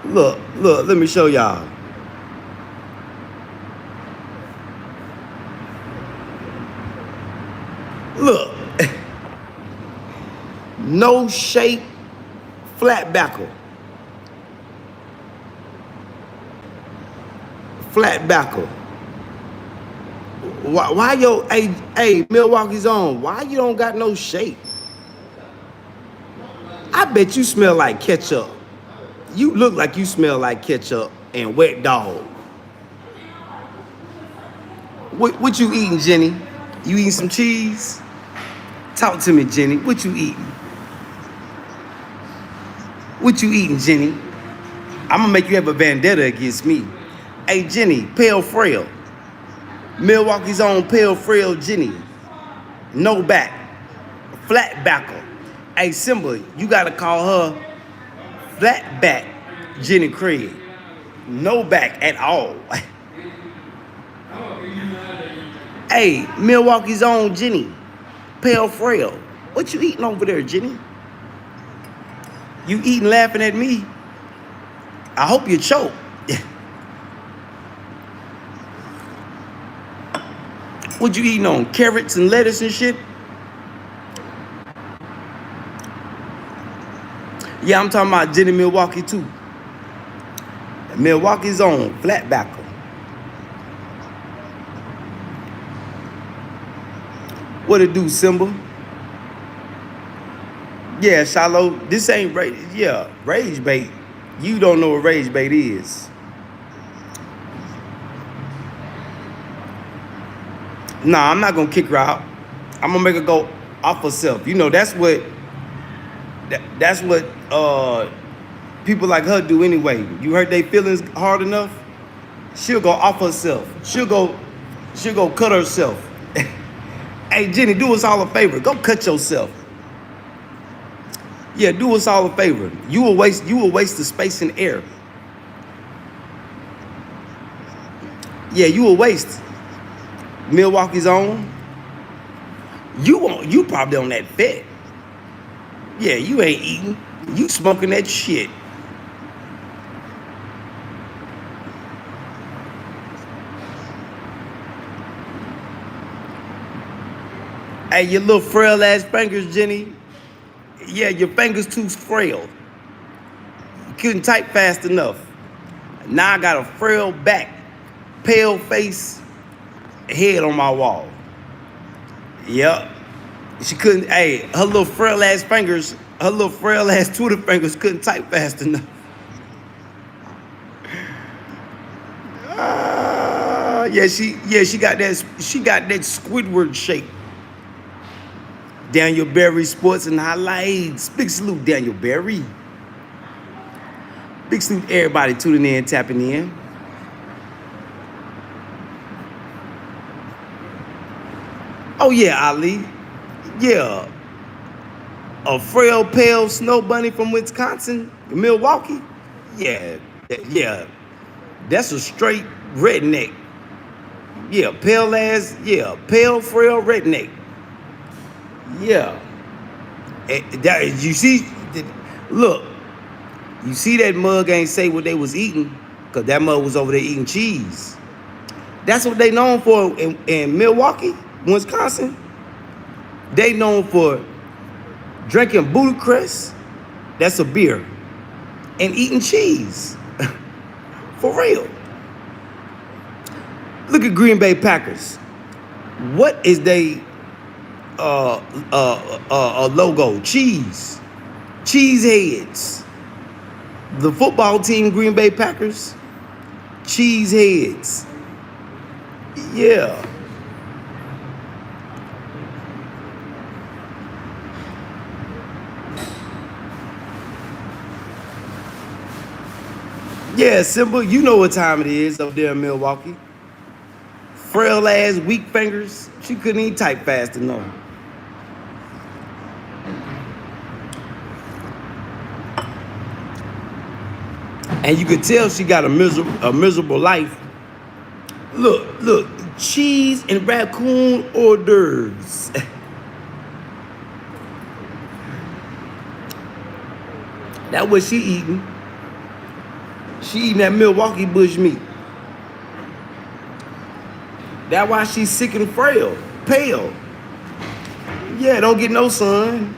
let me show y'all. Look. No shape, flat backer. Flat backer. Why yo, hey, Milwaukee's own, why you don't got no shape? I bet you smell like ketchup. You look like you smell like ketchup and wet dog. What you eating, Jenny? You eating some cheese? Talk to me, Jenny. What you eating? What you eating, Jenny? I'm gonna make you have a vendetta against me. Hey, Jenny, pale frail. Milwaukee's own pale frail Jenny. No back. Flat backer. Hey, Simba, you gotta call her flat back Jenny Craig. No back at all. Hey, Milwaukee's own Jenny. Pale frail. What you eating over there, Jenny? You eating laughing at me? I hope you choke. What you eating on? Carrots and lettuce and shit? Yeah, I'm talking about Jenny Milwaukee too. Milwaukee's own flatbacker. What it do, Simba? Yeah, Shiloh, this ain't rage. Yeah, rage bait. You don't know what rage bait is. Nah, I'm not gonna kick her out. I'm gonna make her go off herself. You know, that's what people like her do anyway. You hurt their feelings hard enough, she'll go off herself. She'll go cut herself. Hey, Jenny, do us all a favor. Go cut yourself. Yeah, do us all a favor. You will waste the space and air. Yeah, you will waste. Milwaukee's own. You probably on that fat. Yeah, you ain't eating. You smoking that shit. Hey, your little frail ass fingers, Jenny. Yeah, your fingers too frail. You couldn't type fast enough. Now I got a frail back, pale face, head on my wall. Yep. She couldn't, hey, her little frail ass fingers Her little frail ass Twitter fingers couldn't type fast enough. Yeah, she got that Squidward shape. Daniel Berry Sports and Highlights. Big salute, Daniel Berry. Big salute everybody tuning in, tapping in. Oh yeah, Ali. Yeah. A frail, pale snow bunny from Wisconsin, Milwaukee. Yeah, yeah. That's a straight redneck. Yeah, pale ass. Yeah, pale, frail redneck. Yeah. That you see. Look, you see that mug ain't say what they was eating, cause that mug was over there eating cheese. That's what they known for in Milwaukee, Wisconsin. They known for drinking Buddha Crest, that's a beer, and eating cheese. For real. Look at Green Bay Packers. What is they logo? Cheese. Cheese heads. The football team, Green Bay Packers, cheese heads. Yeah. Yeah, Simba, you know what time it is up there in Milwaukee. Frail ass, weak fingers. She couldn't even type fast enough. And you could tell she got a miserable life. Look, cheese and raccoon hors d'oeuvres. That's what she eating. She eating that Milwaukee bush meat. That's why she's sick and frail, pale. Yeah, don't get no sun.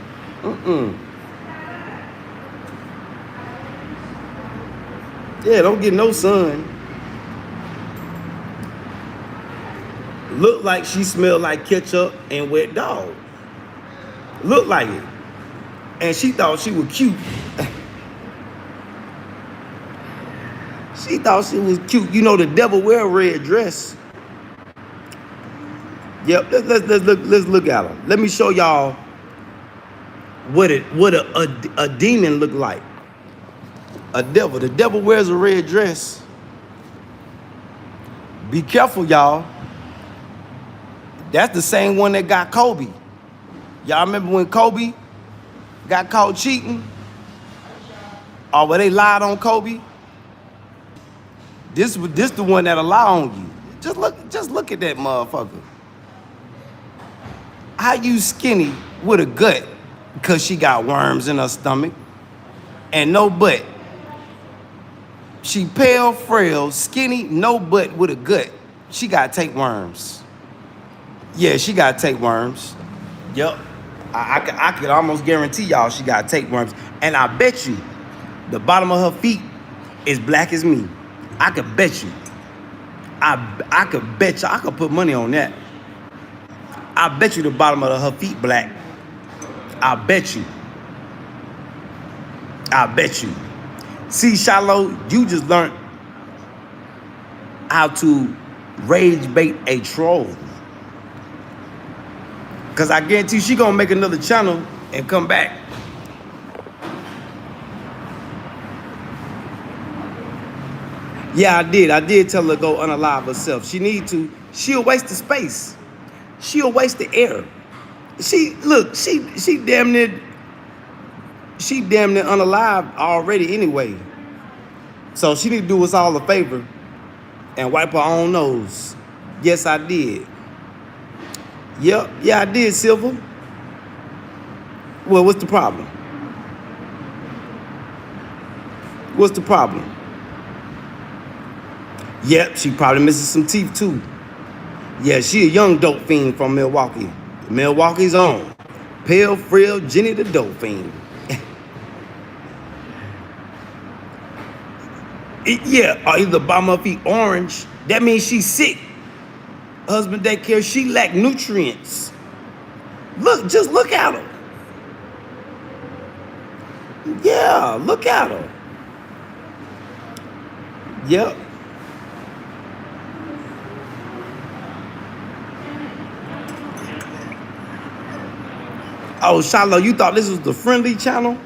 Yeah, don't get no sun. Look like she smelled like ketchup and wet dog. Look like it. And she thought she was cute. She thought she was cute. You know the devil wear a red dress. Yep, let's look at her. Let me show y'all what a demon look like. A devil. The devil wears a red dress. Be careful, y'all. That's the same one that got Kobe. Y'all remember when Kobe got caught cheating? Or where they lied on Kobe? This the one that'll lie on you. Just look at that motherfucker. How you skinny with a gut? Because she got worms in her stomach and no butt. She pale, frail, skinny, no butt with a gut. She got tapeworms. Yeah, she got tapeworms. Yep. I could almost guarantee y'all she got tapeworms. And I bet you the bottom of her feet is black as me. I could bet you. I could bet you. I could put money on that. I bet you the bottom of her feet black. I bet you. I bet you. See, Shiloh, you just learned how to rage bait a troll. Because I guarantee she gonna make another channel and come back. Yeah, I did. I did tell her to go unalive herself. She need to. She'll waste the space. She'll waste the air. She damn near unalive already anyway. So she need to do us all a favor and wipe her own nose. Yes, I did. Yep, yeah, I did, Silver. Well, what's the problem? What's the problem? Yep, she probably misses some teeth too. Yeah, she a young dope fiend from Milwaukee. Milwaukee's own. Pale, frail Jenny the dope fiend. Yeah, or either bottom of her feet orange. That means she's sick. Husband daycare, she lack nutrients. Look, just look at her. Yeah, look at her. Yep. Oh, Shiloh, you thought this was the friendly channel?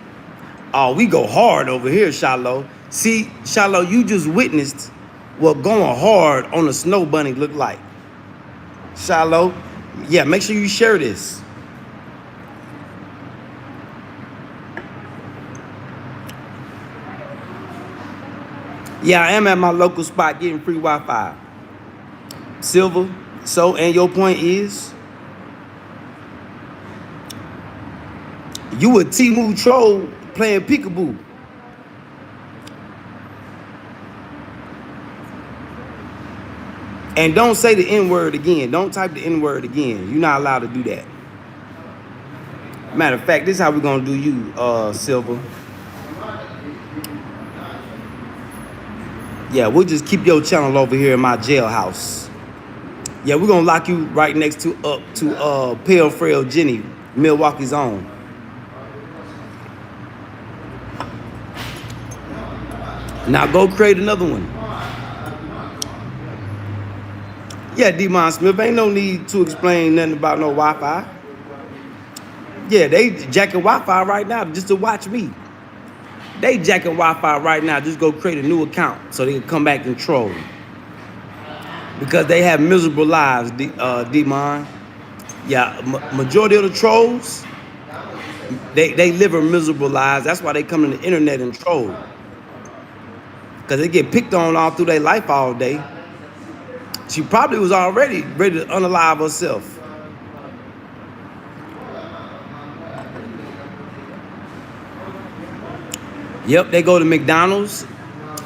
Oh, we go hard over here, Shiloh. See, Shiloh, you just witnessed what going hard on a snow bunny look like. Shiloh, yeah, make sure you share this. Yeah, I am at my local spot getting free Wi-Fi. Silver, so, and your point is, you a Temu troll playing peekaboo. And don't say the N-word again. Don't type the N-word again. You're not allowed to do that. Matter of fact, this is how we're gonna do you, Silver. Yeah, we'll just keep your channel over here in my jailhouse. Yeah, we're gonna lock you right next to Pale Frail Jenny, Milwaukee's own. Now go create another one. Yeah, Demon Smith, ain't no need to explain nothing about no Wi-Fi. Yeah, they jacking Wi-Fi right now just to watch me. They jacking Wi-Fi right now. Just go create a new account so they can come back and troll. Because they have miserable lives, Demon. Yeah, majority of the trolls, they live a miserable lives. That's why they come to the internet and troll. Because they get picked on all through their life all day. She probably was already ready to unalive herself. Yep, they go to McDonald's.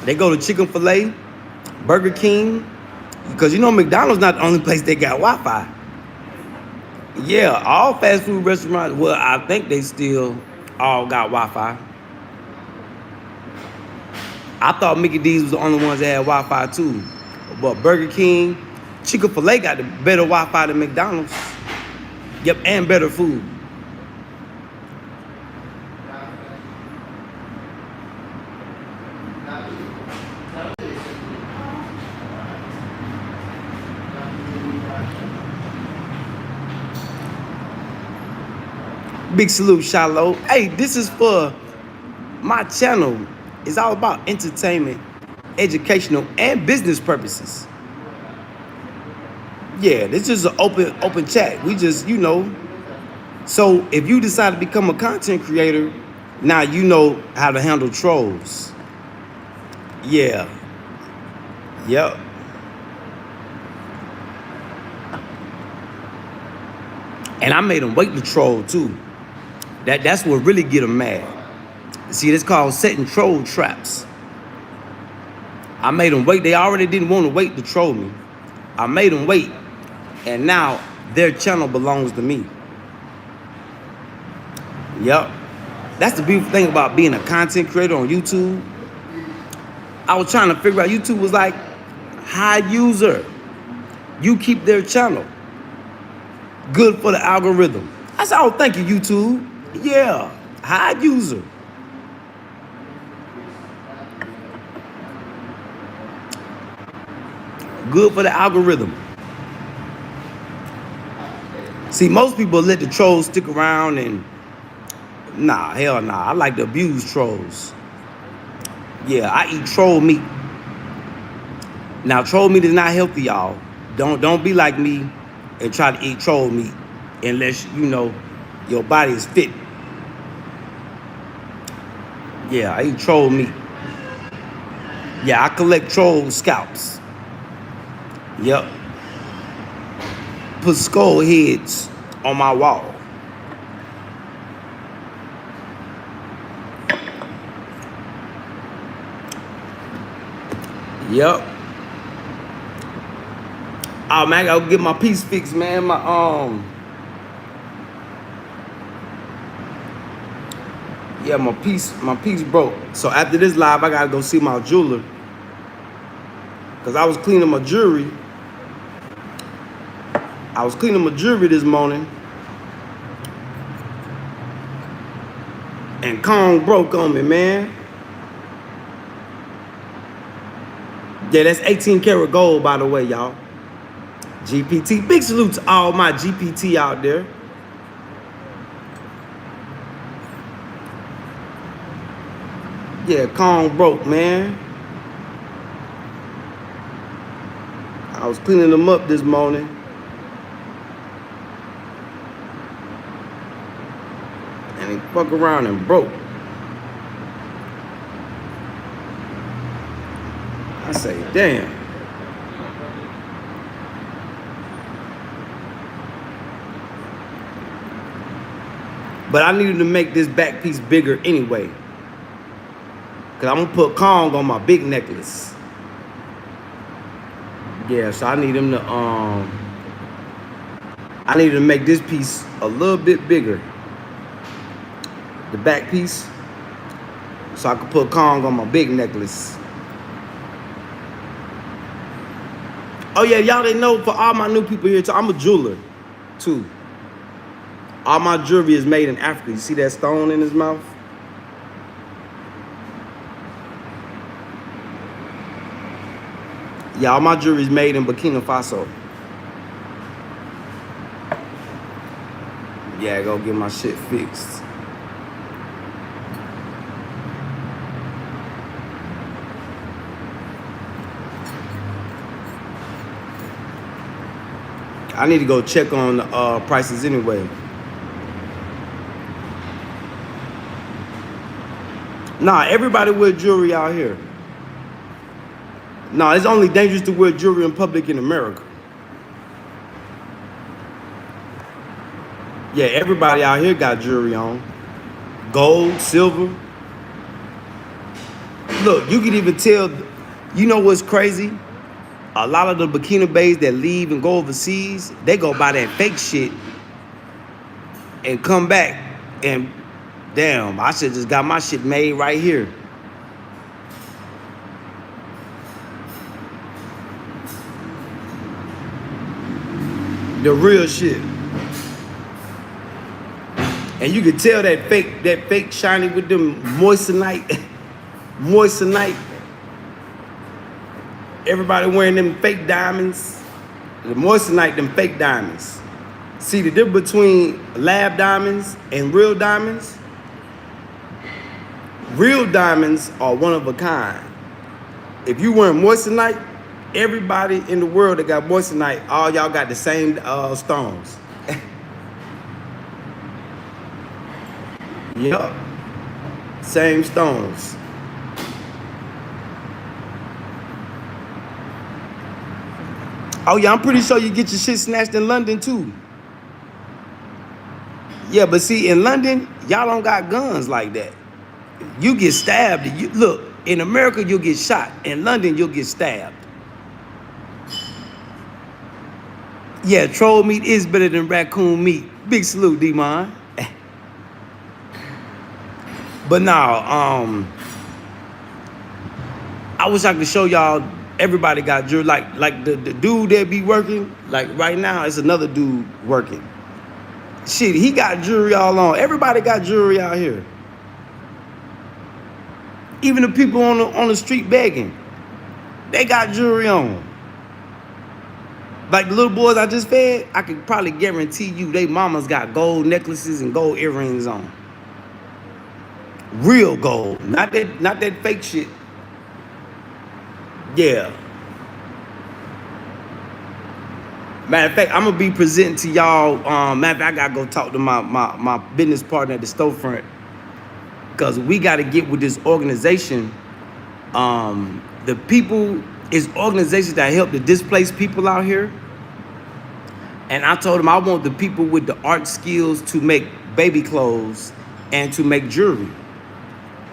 They go to Chick-fil-A, Burger King. Because you know McDonald's not the only place they got Wi-Fi. Yeah, all fast food restaurants, well, I think they still all got Wi-Fi. I thought Mickey D's was the only ones that had Wi-Fi too. But Burger King, Chick-fil-A got the better Wi-Fi than McDonald's. Yep, and better food. Big salute, Shiloh. Hey, this is for my channel. It's all about entertainment, educational, and business purposes. Yeah, this is an open chat. We just, you know. So if you decide to become a content creator, now you know how to handle trolls. Yeah. Yep. And I made them wait to troll too. That's what really get them mad. See, it's called setting troll traps. I made them wait. They already didn't want to wait to troll me. I made them wait. And now their channel belongs to me. Yep. That's the beautiful thing about being a content creator on YouTube. I was trying to figure out, YouTube was like, high user. You keep their channel. Good for the algorithm. I said, oh, thank you, YouTube. Yeah, high user. Good for the algorithm. See, most people let the trolls stick around and nah, hell nah. I like to abuse trolls. Yeah, I eat troll meat. Now, troll meat is not healthy, y'all. Don't be like me and try to eat troll meat unless you know your body is fit. Yeah, I eat troll meat. Yeah, I collect troll scalps. Yep. Put skull heads on my wall. Yep. Oh man, I gotta get my piece fixed, man. Yeah, my piece broke. So after this live, I gotta go see my jeweler. Cause I was cleaning my jewelry. I was cleaning my jewelry this morning. And Kong broke on me, man. Yeah, that's 18 karat gold, by the way, y'all. G.P.T. Big salute to all my G.P.T. out there. Yeah, Kong broke, man. I was cleaning them up this morning. And he fuck around and broke. I say, damn. But I needed to make this back piece bigger anyway. Cause I'm gonna put Kong on my big necklace. Yeah, so I need him to I need to make this piece a little bit bigger. The back piece. So I can put Kong on my big necklace. Oh yeah, y'all didn't know, for all my new people here too, I'm a jeweler too. All my jewelry is made in Africa. You see that stone in his mouth? Yeah, all my jewelry is made in Burkinafaso. Yeah, go get my shit fixed. I need to go check on the prices anyway. Nah, everybody wear jewelry out here. Nah, it's only dangerous to wear jewelry in public in America. Yeah, everybody out here got jewelry on. Gold, silver. Look, you can even tell, you know what's crazy? A lot of the Burkina Babes that leave and go overseas, they go buy that fake shit and come back and, damn, I should just got my shit made right here. The real shit. And you can tell that fake shiny with them moissanite. Everybody wearing them fake diamonds. The moissanite, them fake diamonds. See the difference between lab diamonds and real diamonds? Real diamonds are one of a kind. If you wear moissanite, everybody in the world that got moissanite, all y'all got the same stones. Yup. Same stones. Oh yeah, I'm pretty sure you get your shit snatched in London too. Yeah, but see, in London, y'all don't got guns like that. You get stabbed. Look, in America, you'll get shot. In London, you'll get stabbed. Yeah, troll meat is better than raccoon meat. Big salute, D-Mon. But now, I wish I could show y'all. Everybody got jewelry. Like the dude that be working. Like right now, it's another dude working. Shit, he got jewelry all on. Everybody got jewelry out here. Even the people on the street begging, they got jewelry on. Like the little boys I just fed, I could probably guarantee you they mamas got gold necklaces and gold earrings on. Real gold, not that fake shit. Yeah. Matter of fact, I'm gonna be presenting to y'all. Matter of fact, I gotta go talk to my business partner at the storefront, because we gotta get with this organization. The people is organizations that help the displaced people out here. And I told them I want the people with the art skills to make baby clothes and to make jewelry.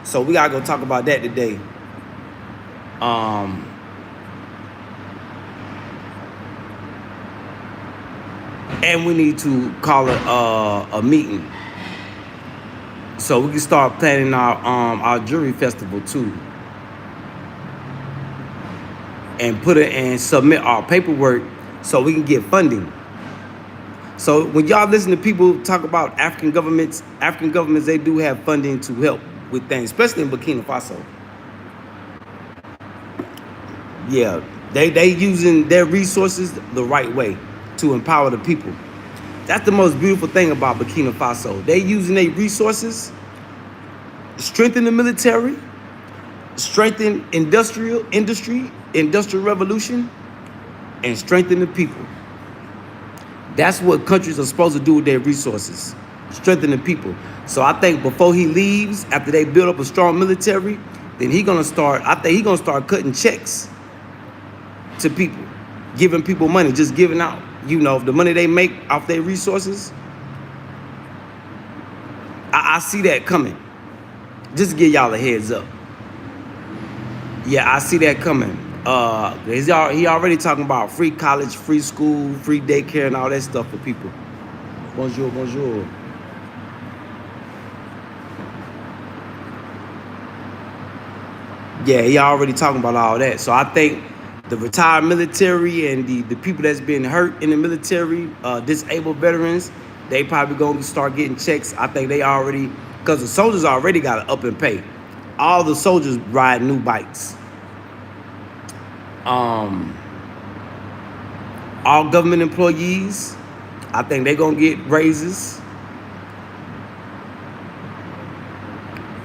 So we gotta go talk about that today. And we need to call it a meeting so we can start planning our jewelry festival too, and put it and submit our paperwork so we can get funding. So when y'all listen to people talk about African governments, they do have funding to help with things, especially in Burkina Faso. Yeah, they using their resources the right way to empower the people. That's the most beautiful thing about Burkina Faso. They using their resources, strengthen the military, strengthen industrial revolution, and strengthen the people. That's what countries are supposed to do with their resources, strengthen the people. So I think before he leaves, after they build up a strong military, then I think he's gonna start cutting checks to people, giving people money, just giving out, the money they make off their resources. I see that coming. Just to give y'all a heads up. Yeah, I see that coming. He already talking about free college, free school, free daycare, and all that stuff for people. Bonjour, bonjour. Yeah, he already talking about all that. So I think the retired military and the people that's been hurt in the military, disabled veterans, they probably gonna start getting checks. I think they already, because the soldiers already got to up and pay. All the soldiers ride new bikes. All government employees, I think they gonna get raises.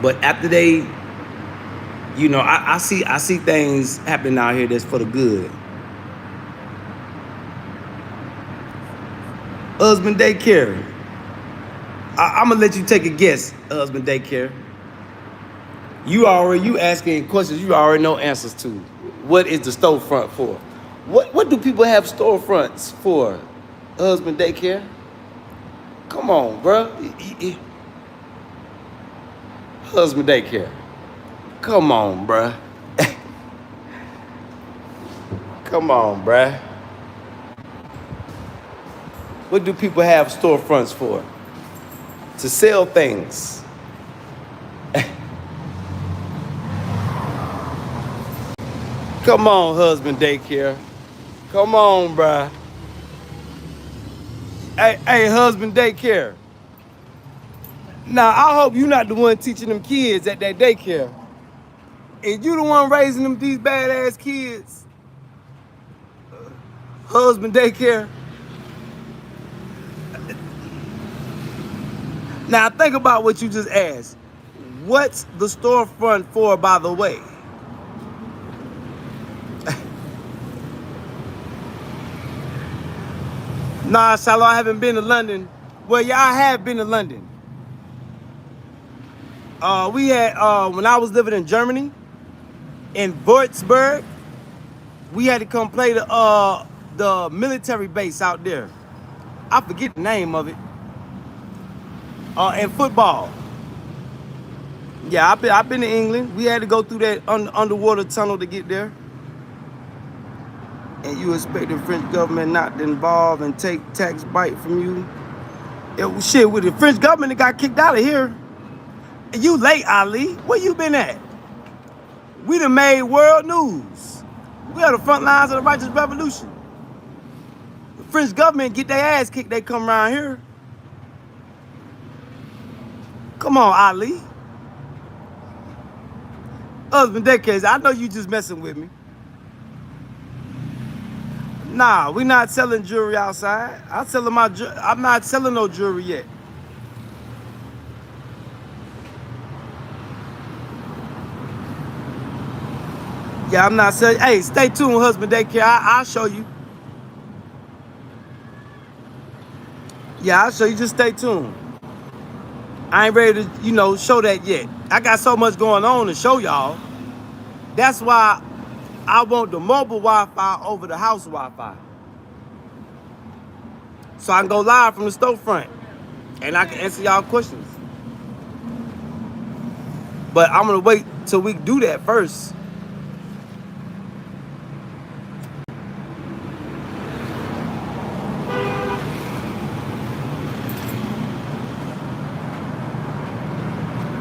But after they, I see things happening out here that's for the good. Husband daycare. I'm gonna let you take a guess, husband daycare. You asking questions you already know answers to. What is the storefront for? What do people have storefronts for? Husband daycare? Come on, bro. Husband daycare. Come on, bruh. Come on, bruh. What do people have storefronts for? To sell things. Come on, husband daycare. Come on, bruh. Hey, husband daycare. Now, I hope you're not the one teaching them kids at that daycare. Is you the one raising these badass kids? Husband daycare? Now, think about what you just asked. What's the storefront for, by the way? Nah, Shalom, I haven't been to London. Well, yeah, I have been to London. We had, when I was living in Germany, in Würzburg, we had to come play the military base out there. I forget the name of it. And football. Yeah, I've been to England. We had to go through that underwater tunnel to get there. And you expect the French government not to involve and take tax bite from you? Shit, with the French government that got kicked out of here. And you late, Ali. Where you been at? We done made world news. We are the front lines of the righteous revolution. The French government get their ass kicked, they come around here. Come on, Ali. Husband daycare, I know you just messing with me. Nah, we not selling jewelry outside. I'm not selling no jewelry yet. Yeah, I'm not selling. Hey, stay tuned, husband daycare. I'll show you. Yeah, I'll show you. Just stay tuned. I ain't ready to, show that yet. I got so much going on to show y'all. That's why I want the mobile Wi-Fi over the house Wi-Fi. So I can go live from the storefront. And I can answer y'all questions. But I'm going to wait till we do that first.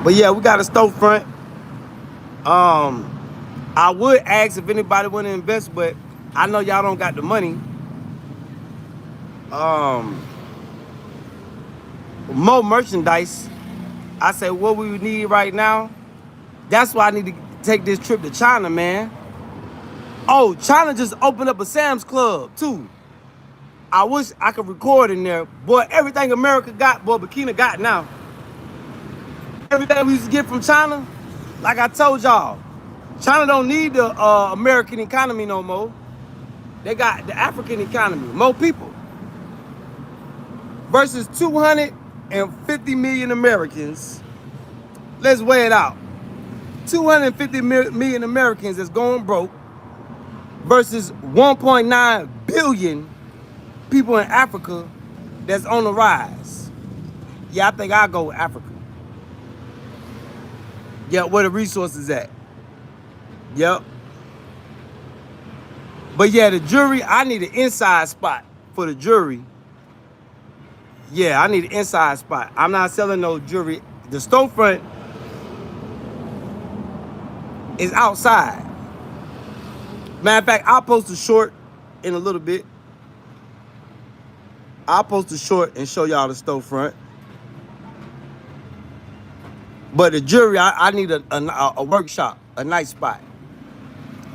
But yeah, we got a storefront. I would ask if anybody want to invest, but I know y'all don't got the money. more merchandise. I said, what we need right now, that's why I need to take this trip to China, man. Oh, China just opened up a Sam's Club, too. I wish I could record in there. Boy, everything America got, boy, Burkina got now. Everything we used to get from China, like I told y'all, China don't need the American economy no more. They got the African economy, more people. Versus 250 million Americans. Let's weigh it out. 250 million Americans is going broke versus 1.9 billion people in Africa that's on the rise. Yeah, I think I'll go with Africa. Yeah, where the resources at. Yep. But yeah, the jury, I need an inside spot for the jury. Yeah, I need an inside spot. I'm not selling no jewelry. The storefront is outside. Matter of fact, I'll post a short in a little bit. I'll post a short and show y'all the storefront. But the jewelry, I need a workshop, a nice spot,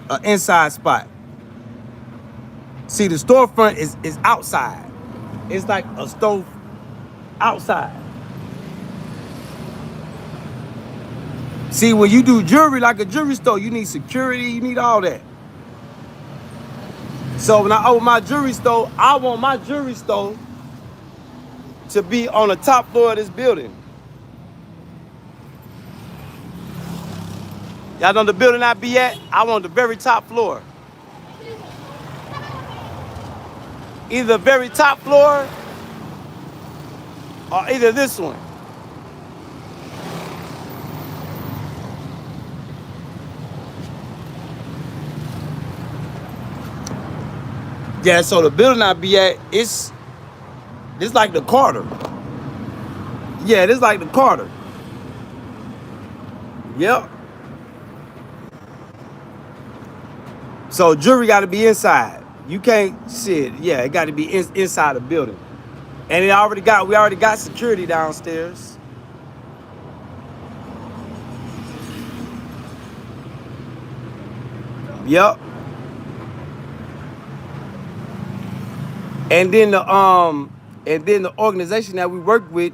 an inside spot. See, the storefront is outside. It's like a stove outside. See, when you do jewelry like a jewelry store, you need security, you need all that. So when I open my jewelry store, I want my jewelry store to be on the top floor of this building. Y'all know the building I be at? I want the very top floor. Either the very top floor or either this one. Yeah, so the building I be at, it's like the Carter. Yeah, this like the Carter. Yep. So jewelry got to be inside. You can't shit. Yeah, it got to be inside the building. And we already got security downstairs. Yep. And then the organization that we work with,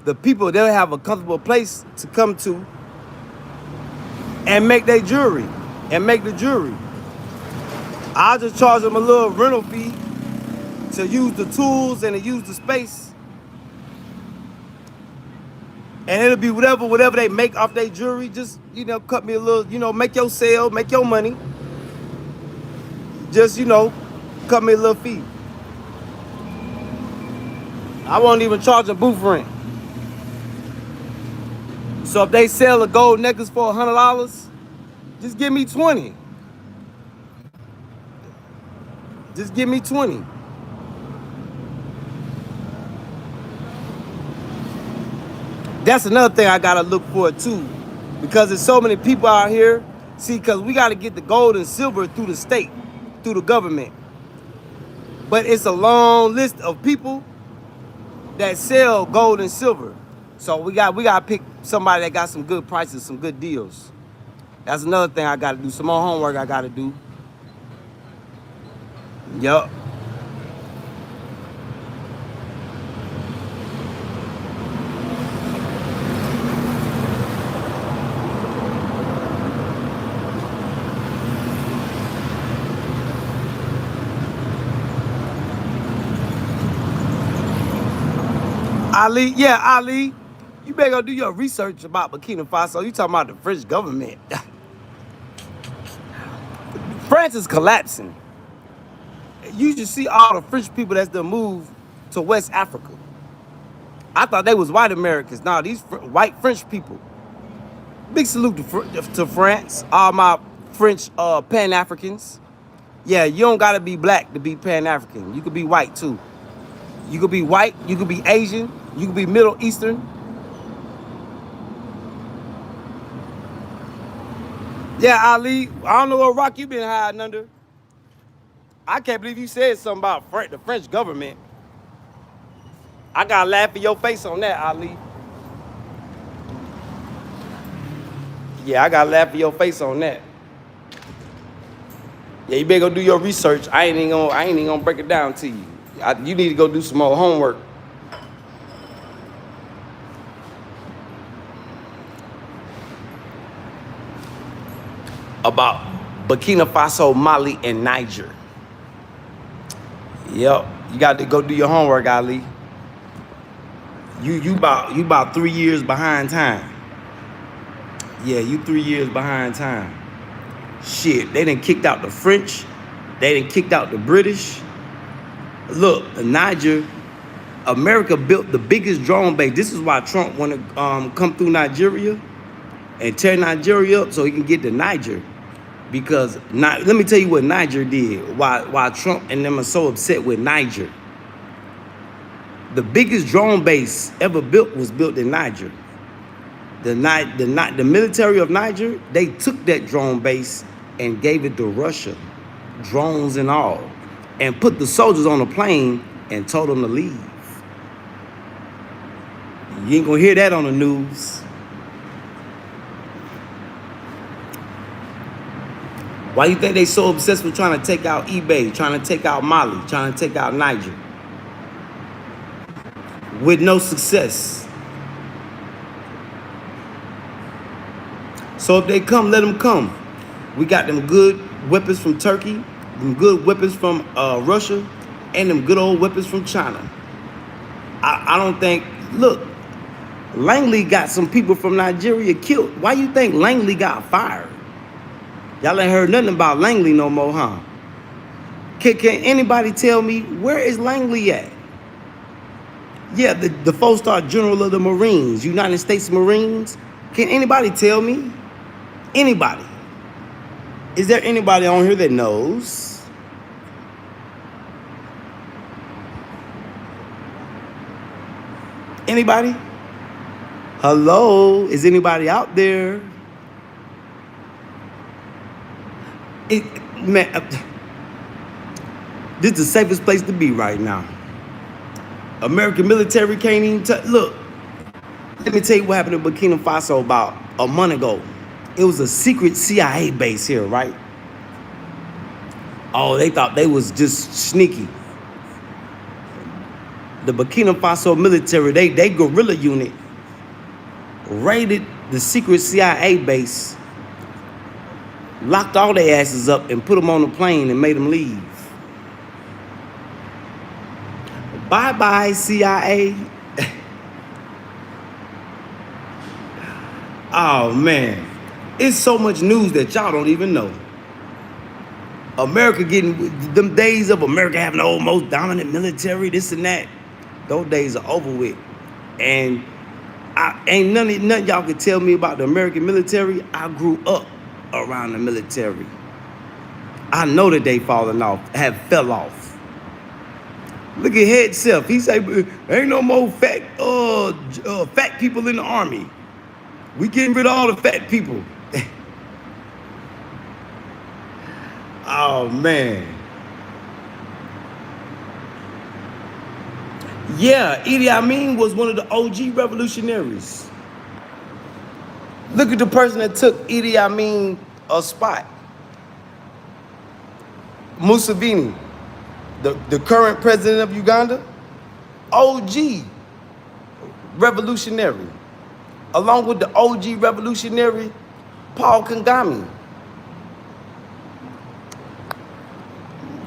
the people, they'll have a comfortable place to come to and make their jewelry and make the jewelry. I'll just charge them a little rental fee to use the tools and to use the space. And it'll be whatever they make off their jewelry. Just, cut me a little, make your sale, make your money. Just, cut me a little fee. I won't even charge them booth rent. So if they sell a gold necklace for $100, just give me 20. Just give me 20. That's another thing I gotta look for too, because there's so many people out here. See, because we gotta get the gold and silver through the state, through the government. But it's a long list of people that sell gold and silver. So we gotta pick somebody that got some good prices, some good deals. That's another thing I gotta do. Some more homework I gotta do. Yup. Ali, yeah, Ali, you better go do your research about Burkina Faso. You talking about the French government. France is collapsing. You should see all the French people that's done moved to West Africa. I thought they was white Americans. Nah, these white French people. Big salute to France, all my French Pan-Africans. Yeah, you don't gotta be black to be Pan-African. You could be white too. You could be white, you could be Asian, you could be Middle Eastern. Yeah, Ali, I don't know what rock you been hiding under. I can't believe you said something about the French government. I gotta laugh in your face on that, Ali. Yeah, I gotta laugh in your face on that. Yeah, you better go do your research. I ain't even gonna break it down to you. You need to go do some more homework. About Burkina Faso, Mali, and Niger. Yep, you got to go do your homework, Ali. You about 3 years behind time. Yeah, you 3 years behind time. Shit, they done kicked out the French. They done kicked out the British. Look, Niger, America built the biggest drone base. This is why Trump want to come through Nigeria and tear Nigeria up so he can get to Niger. Because let me tell you what Niger did. Why Trump and them are so upset with Niger. The biggest drone base ever built was built in Niger. The military of Niger, they took that drone base and gave it to Russia, drones and all, and put the soldiers on a plane and told them to leave. You ain't gonna hear that on the news. Why you think they so obsessed with trying to take out eBay, trying to take out Mali, trying to take out Niger? With no success. So if they come, let them come. We got them good weapons from Turkey, them good weapons from Russia, and them good old weapons from China. I don't think, look, Langley got some people from Nigeria killed. Why you think Langley got fired? Y'all ain't heard nothing about Langley no more, huh? Can anybody tell me, where is Langley at? Yeah, the 4-star general of the Marines, United States Marines. Can anybody tell me? Anybody? Is there anybody on here that knows? Anybody? Hello? Is anybody out there? Man, this is the safest place to be right now. American military can't even look. Let me tell you what happened in Burkina Faso about a month ago. It was a secret CIA base here, right? Oh, they thought they was just sneaky. The Burkina Faso military, they guerrilla unit raided the secret CIA base, locked all their asses up and put them on a plane and made them leave. Bye-bye, CIA. Oh, man. It's so much news that y'all don't even know. America getting, them days of America having the most dominant military, this and that, those days are over with. And ain't none y'all can tell me about the American military. I grew up around the military. I know that they have fell off. Look at Head Self. He say, ain't no more fat people in the army. We getting rid of all the fat people. Oh, man. Yeah, Idi Amin was one of the OG revolutionaries. Look at the person that took Idi Amin a spot. Museveni, the current president of Uganda, OG revolutionary. Along with the OG revolutionary, Paul Kagame.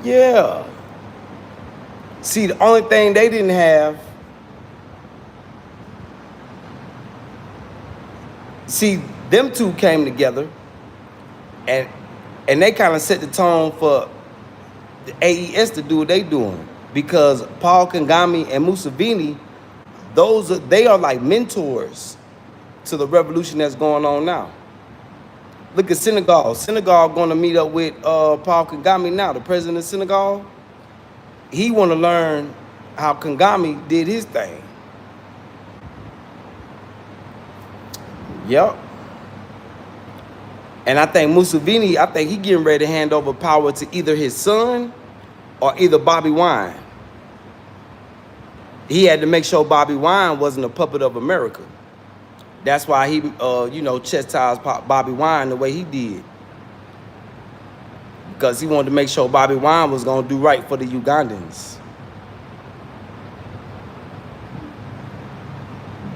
Yeah. See, the only thing they didn't have, see, them two came together and they kind of set the tone for the AES to do what they doing. Because Paul Kagame and Museveni, they are like mentors to the revolution that's going on now. Look at Senegal. Senegal going to meet up with Paul Kagame now, the president of Senegal. He want to learn how Kagame did his thing. Yep. And I think Museveni, he getting ready to hand over power to either his son or either Bobby Wine. he had to make sure Bobby Wine wasn't a puppet of America. That's why he, you know, chastised Bobby Wine the way he did. Because he wanted to make sure Bobby Wine was going to do right for the Ugandans.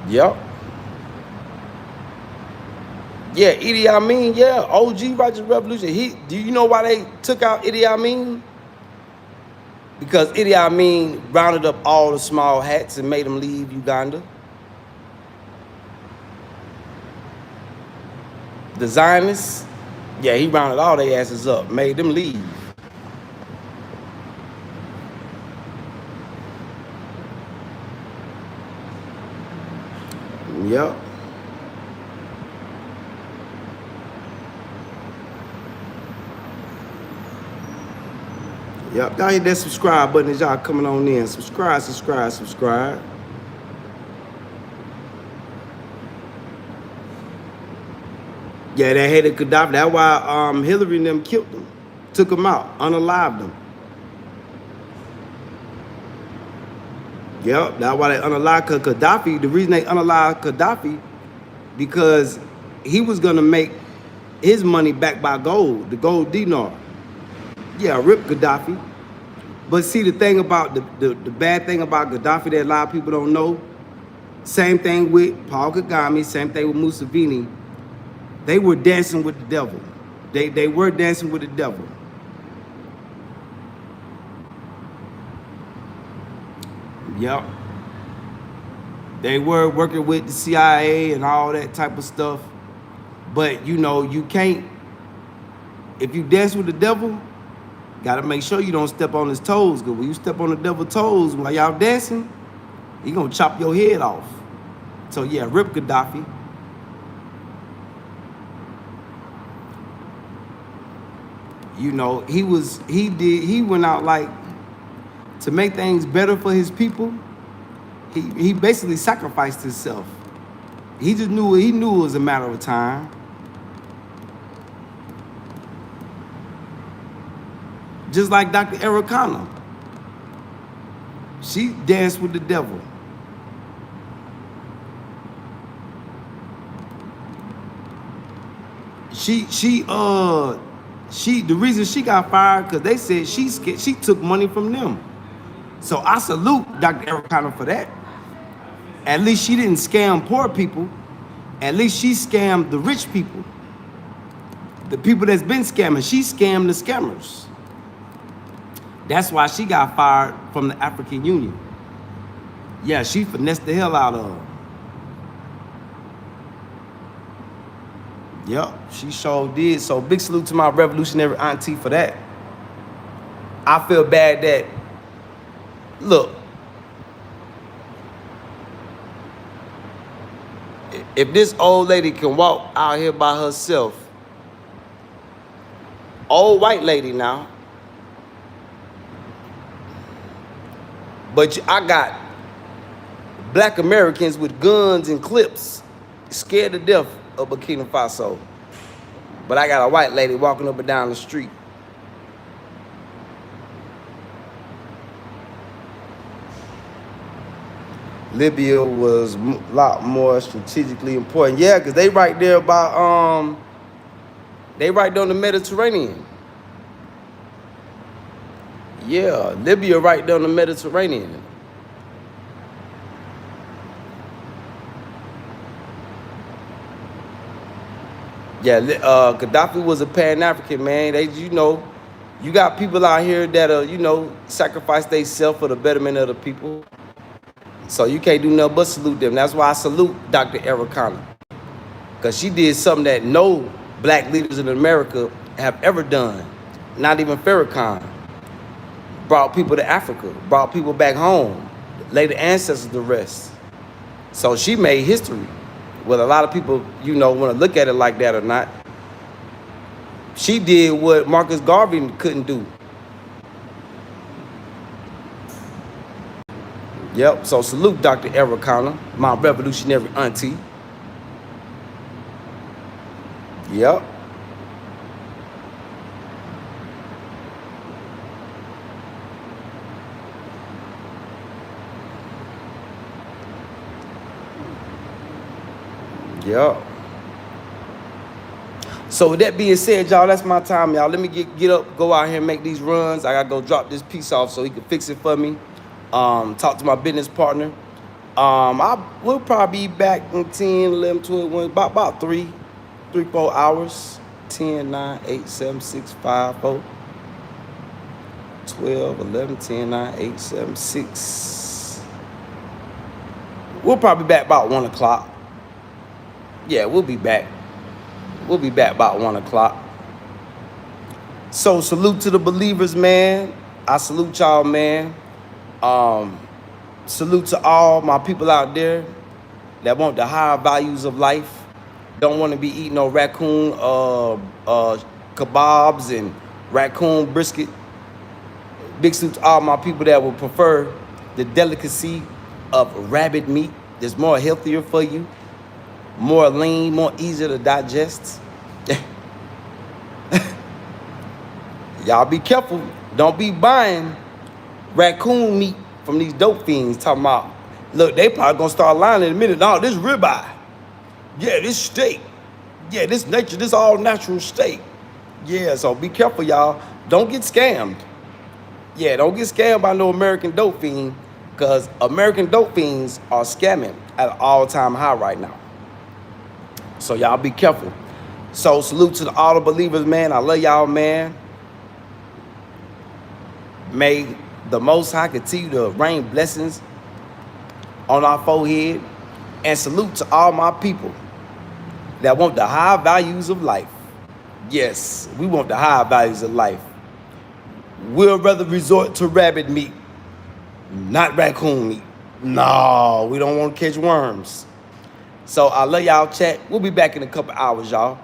Yep. Yeah, Idi Amin, yeah, OG Righteous Revolution. Do you know why they took out Idi Amin? Because Idi Amin rounded up all the small hats and made them leave Uganda. The Zionists, yeah, he rounded all their asses up, made them leave. Yep. Yep, y'all hit that subscribe button as y'all coming on in. Subscribe, subscribe, subscribe. Yeah, they hated Gaddafi. That's why Hillary and them killed him. Took him out, unalived him. Yep, that's why they unalived Gaddafi. The reason they unalived Gaddafi, because he was gonna make his money back by gold, the gold dinar. Yeah, rip Gaddafi. But see, the thing about the bad thing about Gaddafi that a lot of people don't know, same thing with Paul Kagame, same thing with Museveni. They were dancing with the devil. They were dancing with the devil. Yep. They were working with the CIA and all that type of stuff. But you know, you can't, if you dance with the devil, gotta make sure you don't step on his toes. Because when you step on the devil's toes while y'all dancing, he gonna chop your head off. So yeah, rip Gaddafi. You know, he went out like to make things better for his people. He basically sacrificed himself. He knew it was a matter of time. Just like Dr. Ericana. She danced with the devil. The reason she got fired because they said she took money from them. So I salute Dr. Ericana for that. At least she didn't scam poor people. At least she scammed the rich people. The people that's been scamming, she scammed the scammers. That's why she got fired from the African Union. Yeah, she finessed the hell out of her. Yep, she sure did. So big salute to my revolutionary auntie for that. I feel bad that, look, if this old lady can walk out here by herself, old white lady now, but I got black Americans with guns and clips scared to death of Burkina Faso. But I got a white lady walking up and down the street. Libya was a lot more strategically important. Yeah, because they right there by, they right there on the Mediterranean. Yeah, Libya right there on the Mediterranean. Yeah, Gaddafi was a Pan-African, man. You know, you got people out here that you know, sacrifice themselves for the betterment of the people. So you can't do nothing but salute them. That's why I salute Dr. Ericana. Because she did something that no black leaders in America have ever done. Not even Farrakhan. Brought people to Africa. Brought people back home. Laid the ancestors to rest. So she made history. Whether a lot of people, you know, want to look at it like that or not. She did what Marcus Garvey couldn't do. Yep, so salute Dr. Ericana, my revolutionary auntie. Yep. Yeah. So with that being said, y'all, that's my time, y'all. Let me get up, go out here and make these runs. I gotta go drop this piece off so he can fix it for me. Talk to my business partner. We'll probably be back in 10, 11, 12, 1, about 4 hours. 10, 9, 8, 7, 6, 5, 4, 12, 11, 10, 9, 8, 7, 6. We'll probably be back about 1 o'clock. Yeah, we'll be back. We'll be back about 1 o'clock. So salute to the believers, man. I salute y'all, man. Salute to all my people out there that want the higher values of life. Don't want to be eating no raccoon kebabs and raccoon brisket. Big salute to all my people that would prefer the delicacy of rabbit meat. That's more healthier for you, more lean, more easier to digest. Y'all be careful. Don't be buying raccoon meat from these dope fiends talking about, look, they probably gonna start lying in a minute. No, this ribeye. Yeah, this steak. Yeah, this nature, this all natural steak. Yeah, so be careful, y'all. Don't get scammed. Yeah, don't get scammed by no American dope fiend, because American dope fiends are scamming at an all-time high right now. So y'all be careful. So salute to all the believers, man. I love y'all, man. May the Most High continue to rain blessings on our forehead. And salute to all my people that want the high values of life. Yes, we want the high values of life. We'll rather resort to rabbit meat, not raccoon meat. No, we don't want to catch worms. So I love y'all, chat. We'll be back in a couple hours, y'all.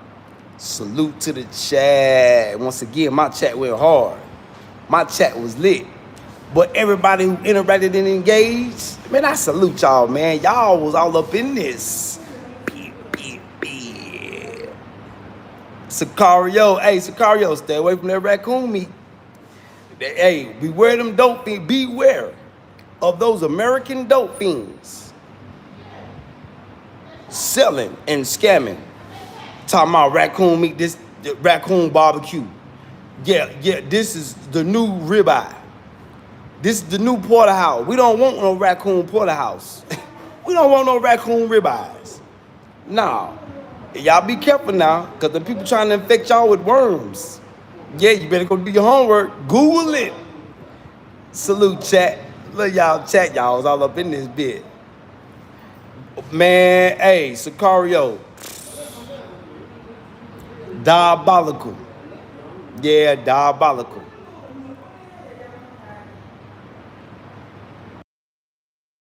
Salute to the chat. Once again, my chat went hard. My chat was lit. But everybody who interacted and engaged, man, I salute y'all, man. Y'all was all up in this. Sicario, hey, Sicario, stay away from that raccoon meat. Hey, beware them dope fiends. Beware of those American dope fiends selling and scamming. Talking about raccoon meat, this raccoon barbecue. Yeah, this is the new ribeye. This is the new porterhouse. We don't want no raccoon porterhouse. We don't want no raccoon ribeyes. Nah. Y'all be careful now, because the people trying to infect y'all with worms. Yeah, you better go do your homework. Google it. Salute, chat. Love y'all, chat. Y'all was all up in this bit. Man, hey, Sicario. Diabolical. Yeah, diabolical.